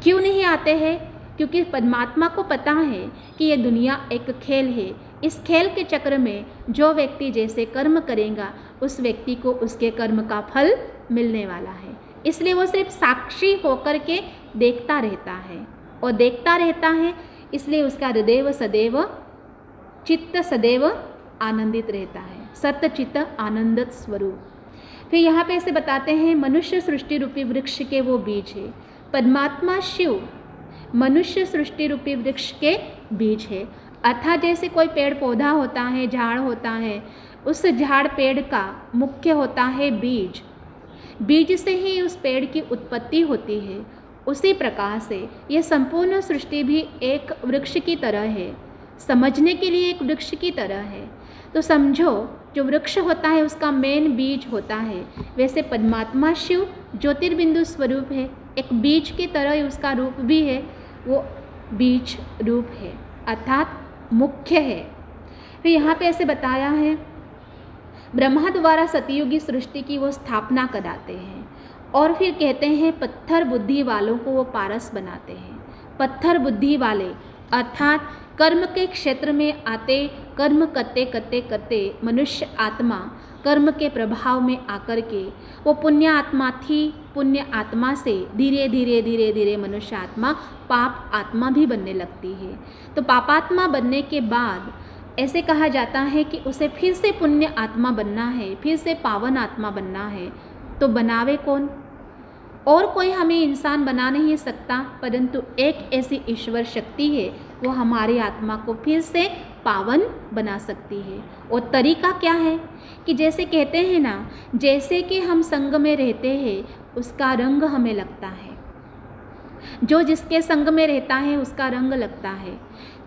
क्यों नहीं आते हैं? क्योंकि परमात्मा को पता है कि ये दुनिया एक खेल है। इस खेल के चक्र में जो व्यक्ति जैसे कर्म करेगा उस व्यक्ति को उसके कर्म का फल मिलने वाला है। इसलिए वो सिर्फ साक्षी होकर के देखता रहता है और देखता रहता है, इसलिए उसका हृदय सदैव चित्त सदैव आनंदित रहता है, सत्चित आनंदित स्वरूप। फिर यहाँ पे ऐसे बताते हैं, मनुष्य सृष्टि रूपी वृक्ष के वो बीज है। परमात्मा शिव मनुष्य सृष्टि रूपी वृक्ष के बीज है। अर्थात जैसे कोई पेड़ पौधा होता है, झाड़ होता है, उस झाड़ पेड़ का मुख्य होता है बीज, बीज से ही उस पेड़ की उत्पत्ति होती है। उसी प्रकार से ये संपूर्ण सृष्टि भी एक वृक्ष की तरह है, समझने के लिए एक वृक्ष की तरह है। तो समझो, जो वृक्ष होता है उसका मेन बीज होता है, वैसे परमात्मा शिव ज्योतिर्बिंदु स्वरूप है, एक बीज की तरह उसका रूप भी है, वो बीज रूप है अर्थात मुख्य है। फिर यहाँ पे ऐसे बताया है, ब्रह्मा द्वारा सतयुगी सृष्टि की वो स्थापना कराते हैं और फिर कहते हैं पत्थर बुद्धि वालों को वो पारस बनाते हैं। पत्थर बुद्धि वाले अर्थात कर्म के क्षेत्र में आते, कर्म करते करते करते मनुष्य आत्मा कर्म के प्रभाव में आकर के वो पुण्य आत्मा थी, पुण्य आत्मा से धीरे धीरे धीरे धीरे मनुष्य आत्मा पाप आत्मा भी बनने लगती है। तो पापात्मा बनने के बाद ऐसे कहा जाता है कि उसे फिर से पुण्य आत्मा बनना है, फिर से पावन आत्मा बनना है। तो बनावे कौन? और कोई हमें इंसान बना नहीं सकता, परंतु एक ऐसी ईश्वर शक्ति है, वो हमारी आत्मा को फिर से पावन बना सकती है। और तरीका क्या है कि जैसे कहते हैं ना, जैसे कि हम संग में रहते हैं उसका रंग हमें लगता है, जो जिसके संग में रहता है उसका रंग लगता है।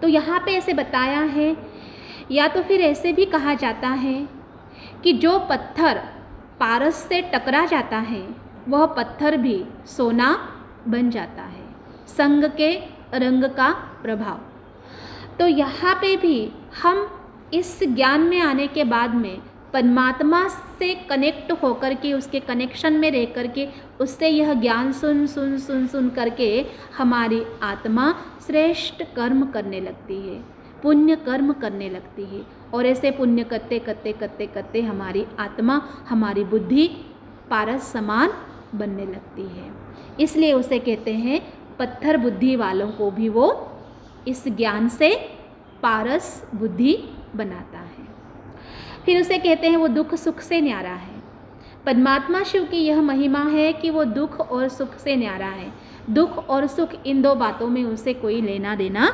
तो यहाँ पे ऐसे बताया है, या तो फिर ऐसे भी कहा जाता है कि जो पत्थर पारस से टकरा जाता है वह पत्थर भी सोना बन जाता है, संग के रंग का प्रभाव। तो यहाँ पे भी हम इस ज्ञान में आने के बाद में परमात्मा से कनेक्ट होकर के, उसके कनेक्शन में रह कर के, उससे यह ज्ञान सुन सुन सुन सुन करके हमारी आत्मा श्रेष्ठ कर्म करने लगती है, पुण्य कर्म करने लगती है। और ऐसे पुण्य करते करते करते करते हमारी आत्मा, हमारी बुद्धि पारस समान बनने लगती है। इसलिए उसे कहते हैं पत्थर बुद्धि वालों को भी वो इस ज्ञान से पारस बुद्धि बनाता है। फिर उसे कहते हैं वो दुख सुख से न्यारा है। परमात्मा शिव की यह महिमा है कि वो दुख और सुख से न्यारा है। दुख और सुख इन दो बातों में उसे कोई लेना देना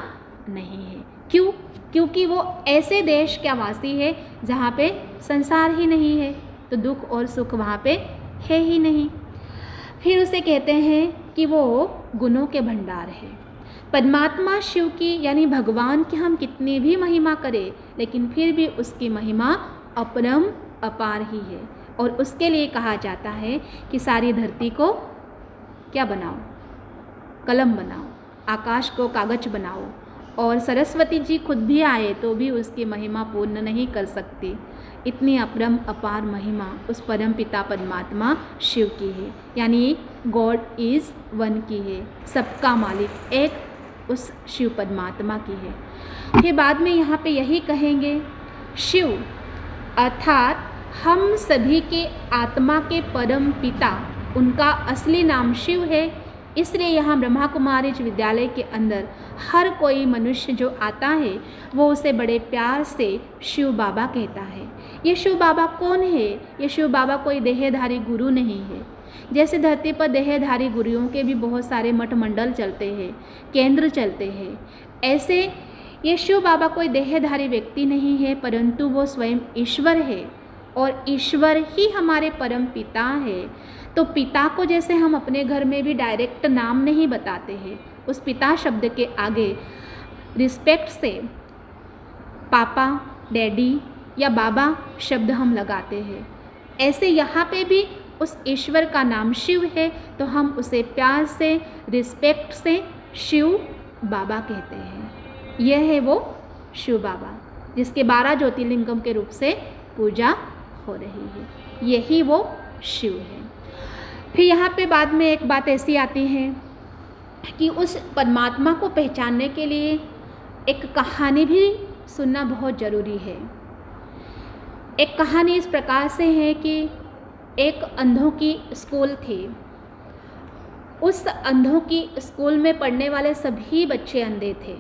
नहीं है। क्यों? क्योंकि वो ऐसे देश का वासी है जहाँ पे संसार ही नहीं है, तो दुख और सुख वहाँ पे है ही नहीं। फिर उसे कहते हैं कि वो गुणों के भंडार है। परमात्मा शिव की यानी भगवान की हम कितनी भी महिमा करें, लेकिन फिर भी उसकी महिमा अपरम अपार ही है। और उसके लिए कहा जाता है कि सारी धरती को क्या बनाओ? कलम बनाओ, आकाश को कागज बनाओ। और सरस्वती जी खुद भी आए तो भी उसकी महिमा पूर्ण नहीं कर सकती। इतनी अपरम अपार महिमा उस परम पिता परमात्मा शिव की है, यानी गॉड इज़ वन की है, सबका मालिक एक उस शिव परमात्मा की है। फिर बाद में यहाँ पे यही कहेंगे, शिव अर्थात हम सभी के आत्मा के परम पिता, उनका असली नाम शिव है। इसलिए यहाँ ब्रह्मा कुमारी विद्यालय के अंदर हर कोई मनुष्य जो आता है वो उसे बड़े प्यार से शिव बाबा कहता है। ये शिव बाबा कौन है? ये शिव बाबा कोई देहधारी गुरु नहीं है। जैसे धरती पर देहधारी गुरुओं के भी बहुत सारे मठ मंडल चलते हैं, केंद्र चलते हैं, ऐसे ये शिव बाबा कोई देहधारी व्यक्ति नहीं है, परंतु वो स्वयं ईश्वर है और ईश्वर ही हमारे परम पिता है। तो पिता को जैसे हम अपने घर में भी डायरेक्ट नाम नहीं बताते हैं, उस पिता शब्द के आगे रिस्पेक्ट से पापा, डैडी या बाबा शब्द हम लगाते हैं। ऐसे यहाँ पे भी उस ईश्वर का नाम शिव है, तो हम उसे प्यार से, रिस्पेक्ट से शिव बाबा कहते हैं। यह है वो शिव बाबा जिसके 12 ज्योतिर्लिंगम के रूप से पूजा हो रही है, यही वो शिव है। फिर यहाँ पे बाद में एक बात ऐसी आती है कि उस परमात्मा को पहचानने के लिए एक कहानी भी सुनना बहुत ज़रूरी है। एक कहानी इस प्रकार से है कि एक अंधों की स्कूल थी। उस अंधों की स्कूल में पढ़ने वाले सभी बच्चे अंधे थे।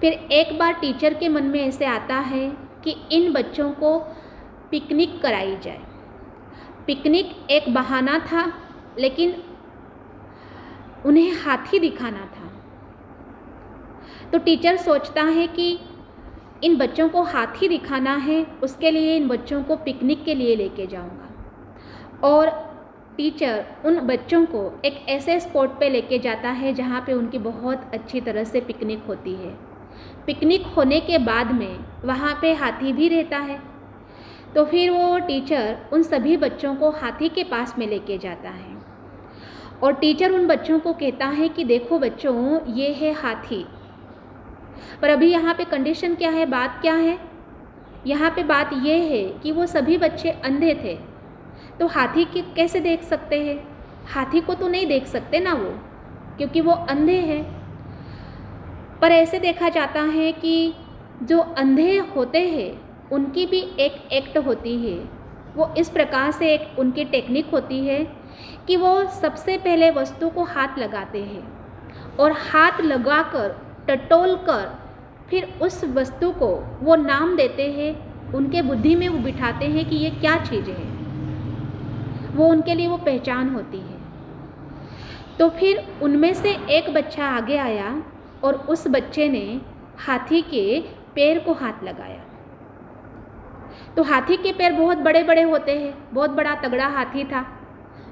फिर एक बार टीचर के मन में ऐसे आता है कि इन बच्चों को पिकनिक कराई जाए। पिकनिक एक बहाना था, लेकिन उन्हें हाथी दिखाना था। तो टीचर सोचता है कि इन बच्चों को हाथी दिखाना है, उसके लिए इन बच्चों को पिकनिक के लिए लेके जाऊंगा। और टीचर उन बच्चों को एक ऐसे स्पॉट पे लेके जाता है जहाँ पे उनकी बहुत अच्छी तरह से पिकनिक होती है। पिकनिक होने के बाद में वहाँ पे हाथी भी रहता है। तो फिर वो टीचर उन सभी बच्चों को हाथी के पास में लेके जाता है और टीचर उन बच्चों को कहता है कि देखो बच्चों, ये है हाथी। पर अभी यहाँ पे कंडीशन क्या है, बात क्या है? यहाँ पे बात ये है कि वो सभी बच्चे अंधे थे, तो हाथी की कैसे देख सकते हैं? हाथी को तो नहीं देख सकते ना वो, क्योंकि वो अंधे हैं। पर ऐसे देखा जाता है कि जो अंधे होते हैं उनकी भी एक एक्ट होती है। वो इस प्रकार से एक उनकी टेक्निक होती है कि वो सबसे पहले वस्तु को हाथ लगाते हैं और हाथ लगाकर टटोल कर फिर उस वस्तु को वो नाम देते हैं। उनके बुद्धि में वो बिठाते हैं कि ये क्या चीज़ है, वो उनके लिए वो पहचान होती है। तो फिर उनमें से एक बच्चा आगे आया और उस बच्चे ने हाथी के पैर को हाथ लगाया। तो हाथी के पैर बहुत बड़े बड़े होते हैं, बहुत बड़ा तगड़ा हाथी था,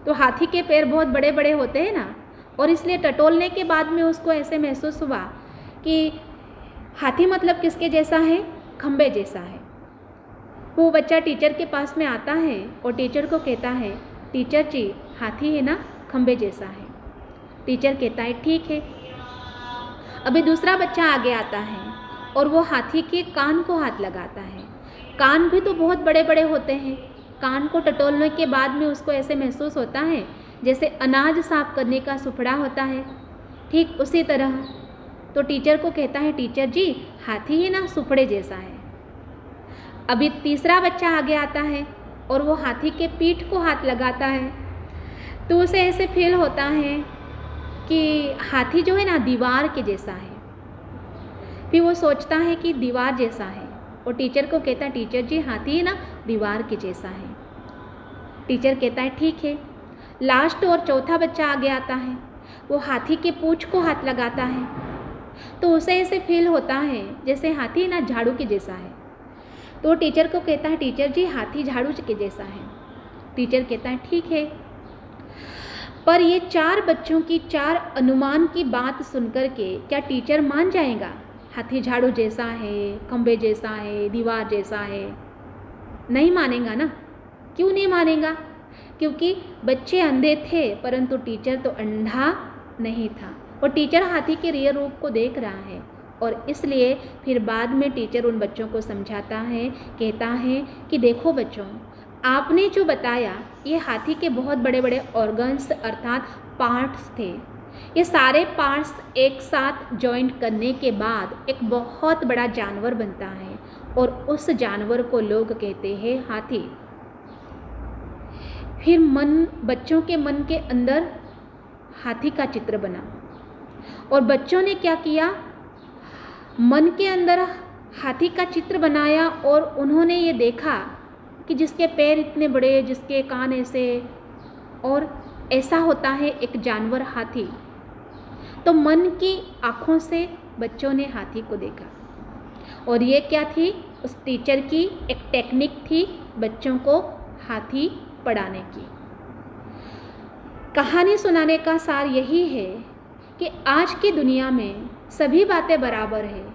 तो हाथी के पैर बहुत बड़े बड़े होते हैं ना, और इसलिए टटोलने के बाद में उसको ऐसे महसूस हुआ कि हाथी मतलब किसके जैसा है? खंबे जैसा है। वो बच्चा टीचर के पास में आता है और टीचर को कहता है, टीचर जी हाथी है ना, खंबे जैसा है। टीचर कहता है ठीक है। अभी दूसरा बच्चा आगे आता है और वो हाथी के कान को हाथ लगाता है। कान भी तो बहुत बड़े बड़े होते हैं। कान को टटोलने के बाद में उसको ऐसे महसूस होता है जैसे अनाज साफ करने का सुपड़ा होता है, ठीक उसी तरह। तो टीचर को कहता है, टीचर जी हाथी है ना, सुपड़े जैसा है। अभी तीसरा बच्चा आगे आता है और वो हाथी के पीठ को हाथ लगाता है, तो उसे ऐसे फील होता है कि हाथी जो है ना दीवार के जैसा है। फिर वो सोचता है कि दीवार जैसा है और टीचर को कहता है, टीचर जी हाथी है ना, दीवार के जैसा है। टीचर कहता है ठीक है। लास्ट और चौथा बच्चा आगे आता है, वो हाथी के पूंछ को हाथ लगाता है, तो उसे ऐसे फील होता है जैसे हाथी ना झाड़ू के जैसा है। तो टीचर को कहता है, टीचर जी हाथी झाड़ू के जैसा है। टीचर कहता है ठीक है। पर ये चार बच्चों की चार अनुमान की बात सुनकर के क्या टीचर मान जाएगा? हाथी झाड़ू जैसा है, खंबे जैसा है, दीवार जैसा है? नहीं मानेगा ना। क्यों नहीं मानेगा? क्योंकि बच्चे अंधे थे, परंतु टीचर तो अंधा नहीं था और टीचर हाथी के रियल रूप को देख रहा है। और इसलिए फिर बाद में टीचर उन बच्चों को समझाता है, कहता है कि देखो बच्चों, आपने जो बताया ये हाथी के बहुत बड़े बड़े ऑर्गन्स अर्थात पार्ट्स थे। ये सारे पार्ट्स एक साथ जॉइंट करने के बाद एक बहुत बड़ा जानवर बनता है और उस जानवर को लोग कहते हैं हाथी। फिर बच्चों के मन के अंदर हाथी का चित्र बना और बच्चों ने क्या किया, मन के अंदर हाथी का चित्र बनाया और उन्होंने ये देखा कि जिसके पैर इतने बड़े, जिसके कान ऐसे, और ऐसा होता है एक जानवर हाथी। तो मन की आँखों से बच्चों ने हाथी को देखा और ये क्या थी, उस टीचर की एक टेक्निक थी बच्चों को हाथी पढ़ाने की। कहानी सुनाने का सार यही है कि आज की दुनिया में सभी बातें बराबर है,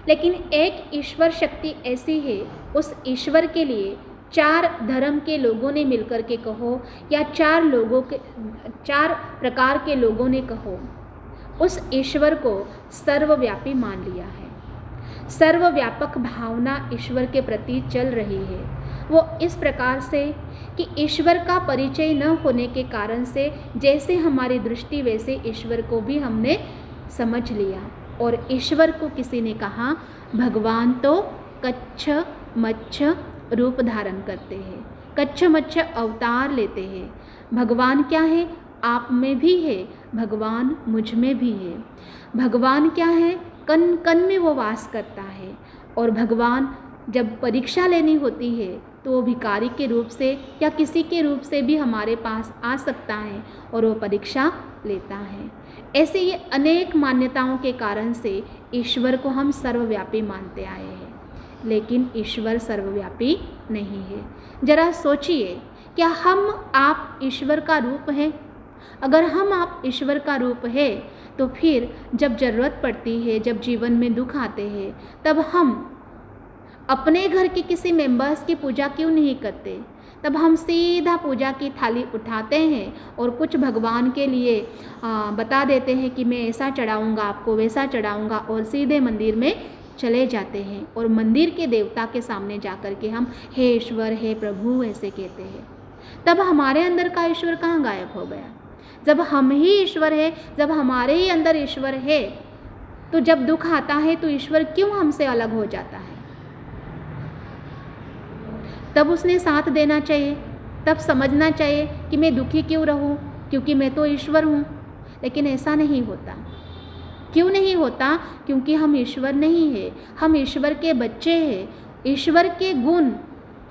लेकिन एक ईश्वर शक्ति ऐसी है, उस ईश्वर के लिए चार धर्म के लोगों ने मिलकर के कहो या चार प्रकार के लोगों ने कहो, उस ईश्वर को सर्वव्यापी मान लिया है। सर्वव्यापक भावना ईश्वर के प्रति चल रही है। वो इस प्रकार से कि ईश्वर का परिचय न होने के कारण से जैसे हमारी दृष्टि वैसे ईश्वर को भी हमने समझ लिया। और ईश्वर को किसी ने कहा भगवान तो कच्छ मच्छ रूप धारण करते हैं, कच्छ मच्छ अवतार लेते हैं। भगवान क्या है? आप में भी है, भगवान मुझ में भी है। भगवान क्या है? कण कण में वो वास करता है और भगवान जब परीक्षा लेनी होती है तो वो भिखारी के रूप से या किसी के रूप से भी हमारे पास आ सकता है और वो परीक्षा लेता है। ऐसे ये अनेक मान्यताओं के कारण से ईश्वर को हम सर्वव्यापी मानते आए हैं, लेकिन ईश्वर सर्वव्यापी नहीं है। जरा सोचिए, क्या हम आप ईश्वर का रूप हैं? अगर हम आप ईश्वर का रूप है तो फिर जब ज़रूरत पड़ती है, जब जीवन में दुख आते हैं, तब हम अपने घर के किसी मेंबर्स की पूजा क्यों नहीं करते? तब हम सीधा पूजा की थाली उठाते हैं और कुछ भगवान के लिए बता देते हैं कि मैं ऐसा चढ़ाऊँगा आपको, वैसा चढ़ाऊँगा, और सीधे मंदिर में चले जाते हैं और मंदिर के देवता के सामने जा कर के हम हे ईश्वर, हे प्रभु ऐसे कहते हैं। तब हमारे अंदर का ईश्वर कहाँ गायब हो गया? जब हम ही ईश्वर है, जब हमारे ही अंदर ईश्वर है, तो जब दुख आता है तो ईश्वर क्यों हमसे अलग हो जाता है? तब उसने साथ देना चाहिए, तब समझना चाहिए कि मैं दुखी क्यों रहूं, क्योंकि मैं तो ईश्वर हूं। लेकिन ऐसा नहीं होता। क्यों नहीं होता? क्योंकि हम ईश्वर नहीं है, हम ईश्वर के बच्चे हैं। ईश्वर के गुण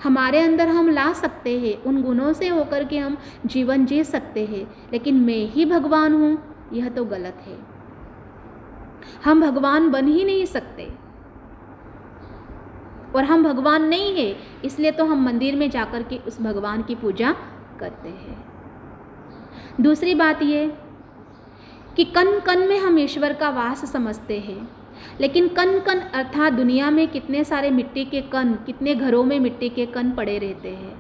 हमारे अंदर हम ला सकते हैं, उन गुणों से होकर के हम जीवन जी सकते हैं, लेकिन मैं ही भगवान हूँ, यह तो गलत है। हम भगवान बन ही नहीं सकते, और हम भगवान नहीं है, इसलिए तो हम मंदिर में जाकर के उस भगवान की पूजा करते हैं। दूसरी बात ये कि कण कण में हम ईश्वर का वास समझते हैं, लेकिन कण कण अर्थात दुनिया में कितने सारे मिट्टी के कण, कितने घरों में मिट्टी के कण पड़े रहते हैं।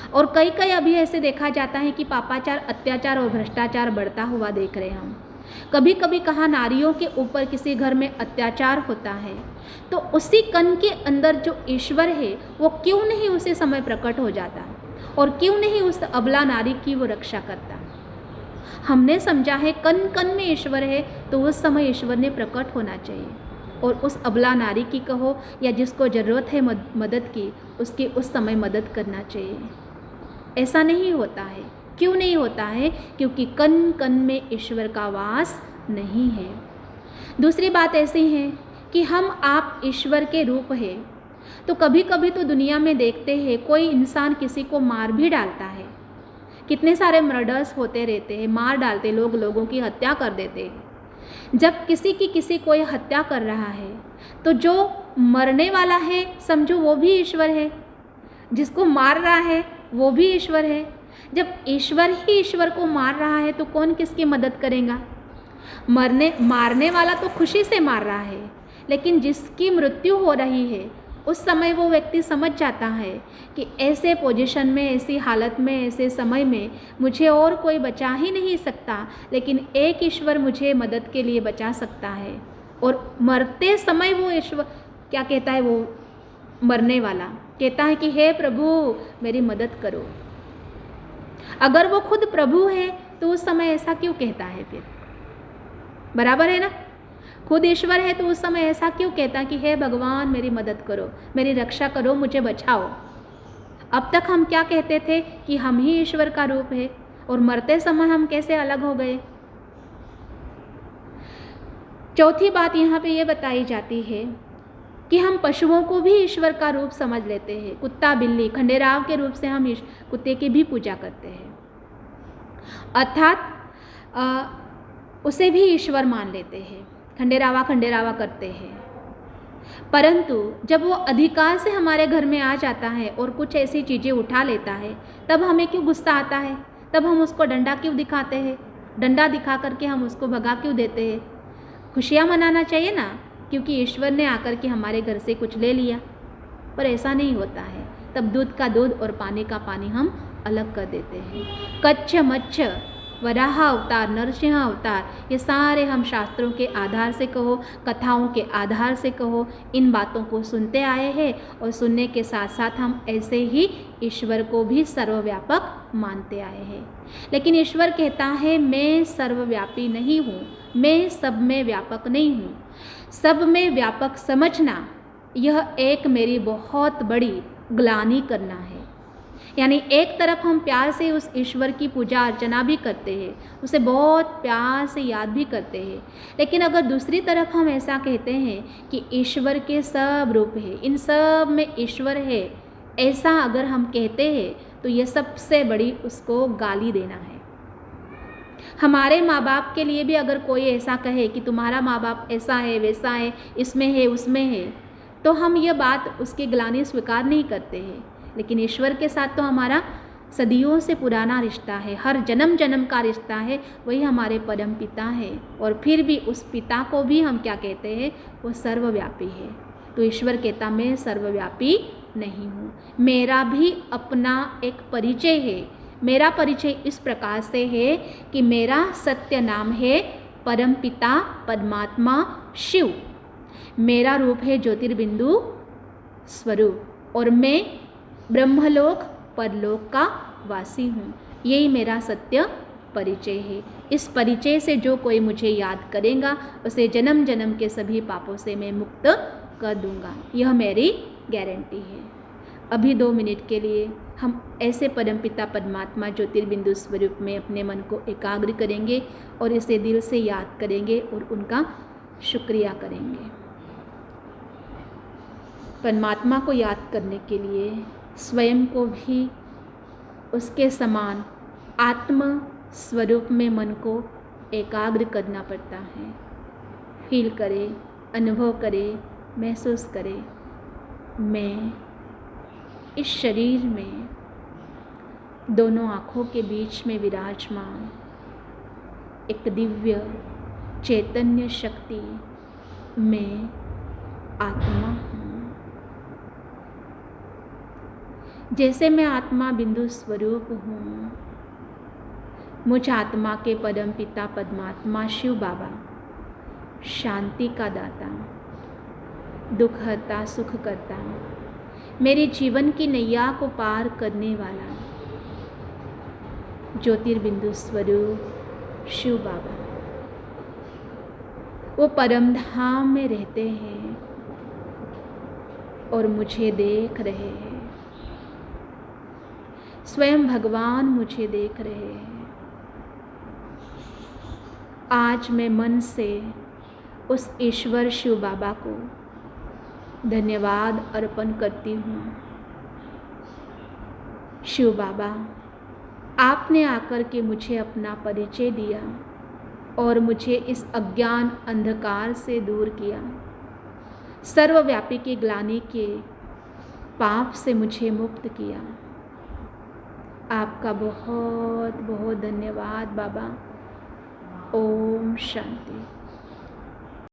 और कई कई अभी ऐसे देखा जाता है कि पापाचार, अत्याचार और भ्रष्टाचार बढ़ता हुआ देख रहे हैं हम। कभी कभी कहा नारियों के ऊपर किसी घर में अत्याचार होता है तो उसी कण के अंदर जो ईश्वर है वो क्यों नहीं उसी समय प्रकट हो जाता, और क्यों नहीं उस अबला नारी की वो रक्षा करता? हमने समझा है कण कण में ईश्वर है, तो उस समय ईश्वर ने प्रकट होना चाहिए और उस अबला नारी की कहो या जिसको ज़रूरत है मदद की, उसकी उस समय मदद करना चाहिए। ऐसा नहीं होता है। क्यों नहीं होता है? क्योंकि कण कण में ईश्वर का वास नहीं है। दूसरी बात ऐसी है कि हम आप ईश्वर के रूप है, तो कभी कभी तो दुनिया में देखते हैं कोई इंसान किसी को मार भी डालता है। कितने सारे मर्डर्स होते रहते हैं, मार डालते लोग, लोगों की हत्या कर देते हैं। जब किसी कोई हत्या कर रहा है तो जो मरने वाला है समझो वो भी ईश्वर है, जिसको मार रहा है वो भी ईश्वर है। जब ईश्वर ही ईश्वर को मार रहा है तो कौन किसकी मदद करेगा? मारने वाला तो खुशी से मार रहा है, लेकिन जिसकी मृत्यु हो रही है उस समय वो व्यक्ति समझ जाता है कि ऐसे पोजीशन में, ऐसी हालत में, ऐसे समय में मुझे और कोई बचा ही नहीं सकता, लेकिन एक ईश्वर मुझे मदद के लिए बचा सकता है। और मरते समय वो ईश्वर क्या कहता है? वो मरने वाला कहता है कि हे प्रभु मेरी मदद करो। अगर वो खुद प्रभु है तो उस समय ऐसा क्यों कहता है? फिर बराबर है ना? खुद ईश्वर है तो उस समय ऐसा क्यों कहता कि हे भगवान मेरी मदद करो, मेरी रक्षा करो, मुझे बचाओ। अब तक हम क्या कहते थे कि हम ही ईश्वर का रूप है, और मरते समय हम कैसे अलग हो गए? चौथी बात यहाँ पे ये बताई जाती है कि हम पशुओं को भी ईश्वर का रूप समझ लेते हैं। कुत्ता, बिल्ली, खंडेराव के रूप से हम कुत्ते की भी पूजा करते हैं, अर्थात उसे भी ईश्वर मान लेते हैं, खंडेरावा करते हैं। परंतु जब वो अधिकार से हमारे घर में आ जाता है और कुछ ऐसी चीज़ें उठा लेता है, तब हमें क्यों गुस्सा आता है? तब हम उसको डंडा क्यों दिखाते हैं? डंडा दिखा करके हम उसको भगा क्यों देते हैं? खुशियाँ मनाना चाहिए ना, क्योंकि ईश्वर ने आकर के हमारे घर से कुछ ले लिया। पर ऐसा नहीं होता है। तब दूध का दूध और पानी का पानी हम अलग कर देते हैं। कच्छ, मच्छ, वराह अवतार, नरसिंह अवतार, ये सारे हम शास्त्रों के आधार से कहो, कथाओं के आधार से कहो, इन बातों को सुनते आए हैं और सुनने के साथ साथ हम ऐसे ही ईश्वर को भी सर्वव्यापक मानते आए हैं। लेकिन ईश्वर कहता है मैं सर्वव्यापी नहीं हूँ, मैं सब में व्यापक नहीं हूँ। सब में व्यापक समझना यह एक मेरी बहुत बड़ी ग्लानि करना है। यानी एक तरफ हम प्यार से उस ईश्वर की पूजा अर्चना भी करते हैं, उसे बहुत प्यार से याद भी करते हैं, लेकिन अगर दूसरी तरफ हम ऐसा कहते हैं कि ईश्वर के सब रूप है, इन सब में ईश्वर है, ऐसा अगर हम कहते हैं तो ये सबसे बड़ी उसको गाली देना है। हमारे माँ बाप के लिए भी अगर कोई ऐसा कहे कि तुम्हारा माँ बाप ऐसा है, वैसा है, इसमें है, उसमें है, तो हम ये बात उसकी ग्लानि स्वीकार नहीं करते हैं। लेकिन ईश्वर के साथ तो हमारा सदियों से पुराना रिश्ता है, हर जन्म जन्म का रिश्ता है, वही हमारे परम पिता है। और फिर भी उस पिता को भी हम क्या कहते हैं, वो सर्वव्यापी है। तो ईश्वर कहता मैं सर्वव्यापी नहीं हूँ, मेरा भी अपना एक परिचय है। मेरा परिचय इस प्रकार से है कि मेरा सत्य नाम है परम पिता परमात्मा शिव, मेरा रूप है ज्योतिर्बिंदु स्वरूप, और मैं ब्रह्मलोक परलोक का वासी हूँ। यही मेरा सत्य परिचय है। इस परिचय से जो कोई मुझे याद करेगा उसे जन्म जन्म के सभी पापों से मैं मुक्त कर दूंगा, यह मेरी गारंटी है। अभी 2 मिनट के लिए हम ऐसे परमपिता परमात्मा ज्योतिर्बिंदु स्वरूप में अपने मन को एकाग्र करेंगे और इसे दिल से याद करेंगे और उनका शुक्रिया करेंगे। परमात्मा को याद करने के लिए स्वयं को भी उसके समान आत्म स्वरूप में मन को एकाग्र करना पड़ता है। फील करें, अनुभव करें, महसूस करें, मैं इस शरीर में दोनों आँखों के बीच में विराजमान एक दिव्य चैतन्य शक्ति मैं आत्मा हूँ। जैसे मैं आत्मा बिंदु स्वरूप हूँ, मुझ आत्मा के परम पिता परमात्मा शिव बाबा शांति का दाता, दुख हरता, सुख करता, मेरे जीवन की नैया को पार करने वाला ज्योतिर्बिंदु स्वरूप शिव बाबा, वो परम धाम में रहते हैं और मुझे देख रहे हैं। स्वयं भगवान मुझे देख रहे हैं। आज मैं मन से उस ईश्वर शिव बाबा को धन्यवाद अर्पण करती हूँ। शिव बाबा, आपने आकर के मुझे अपना परिचय दिया और मुझे इस अज्ञान अंधकार से दूर किया, सर्वव्यापी की ग्लानि के पाप से मुझे मुक्त किया। आपका बहुत बहुत धन्यवाद बाबा। ओम शांति।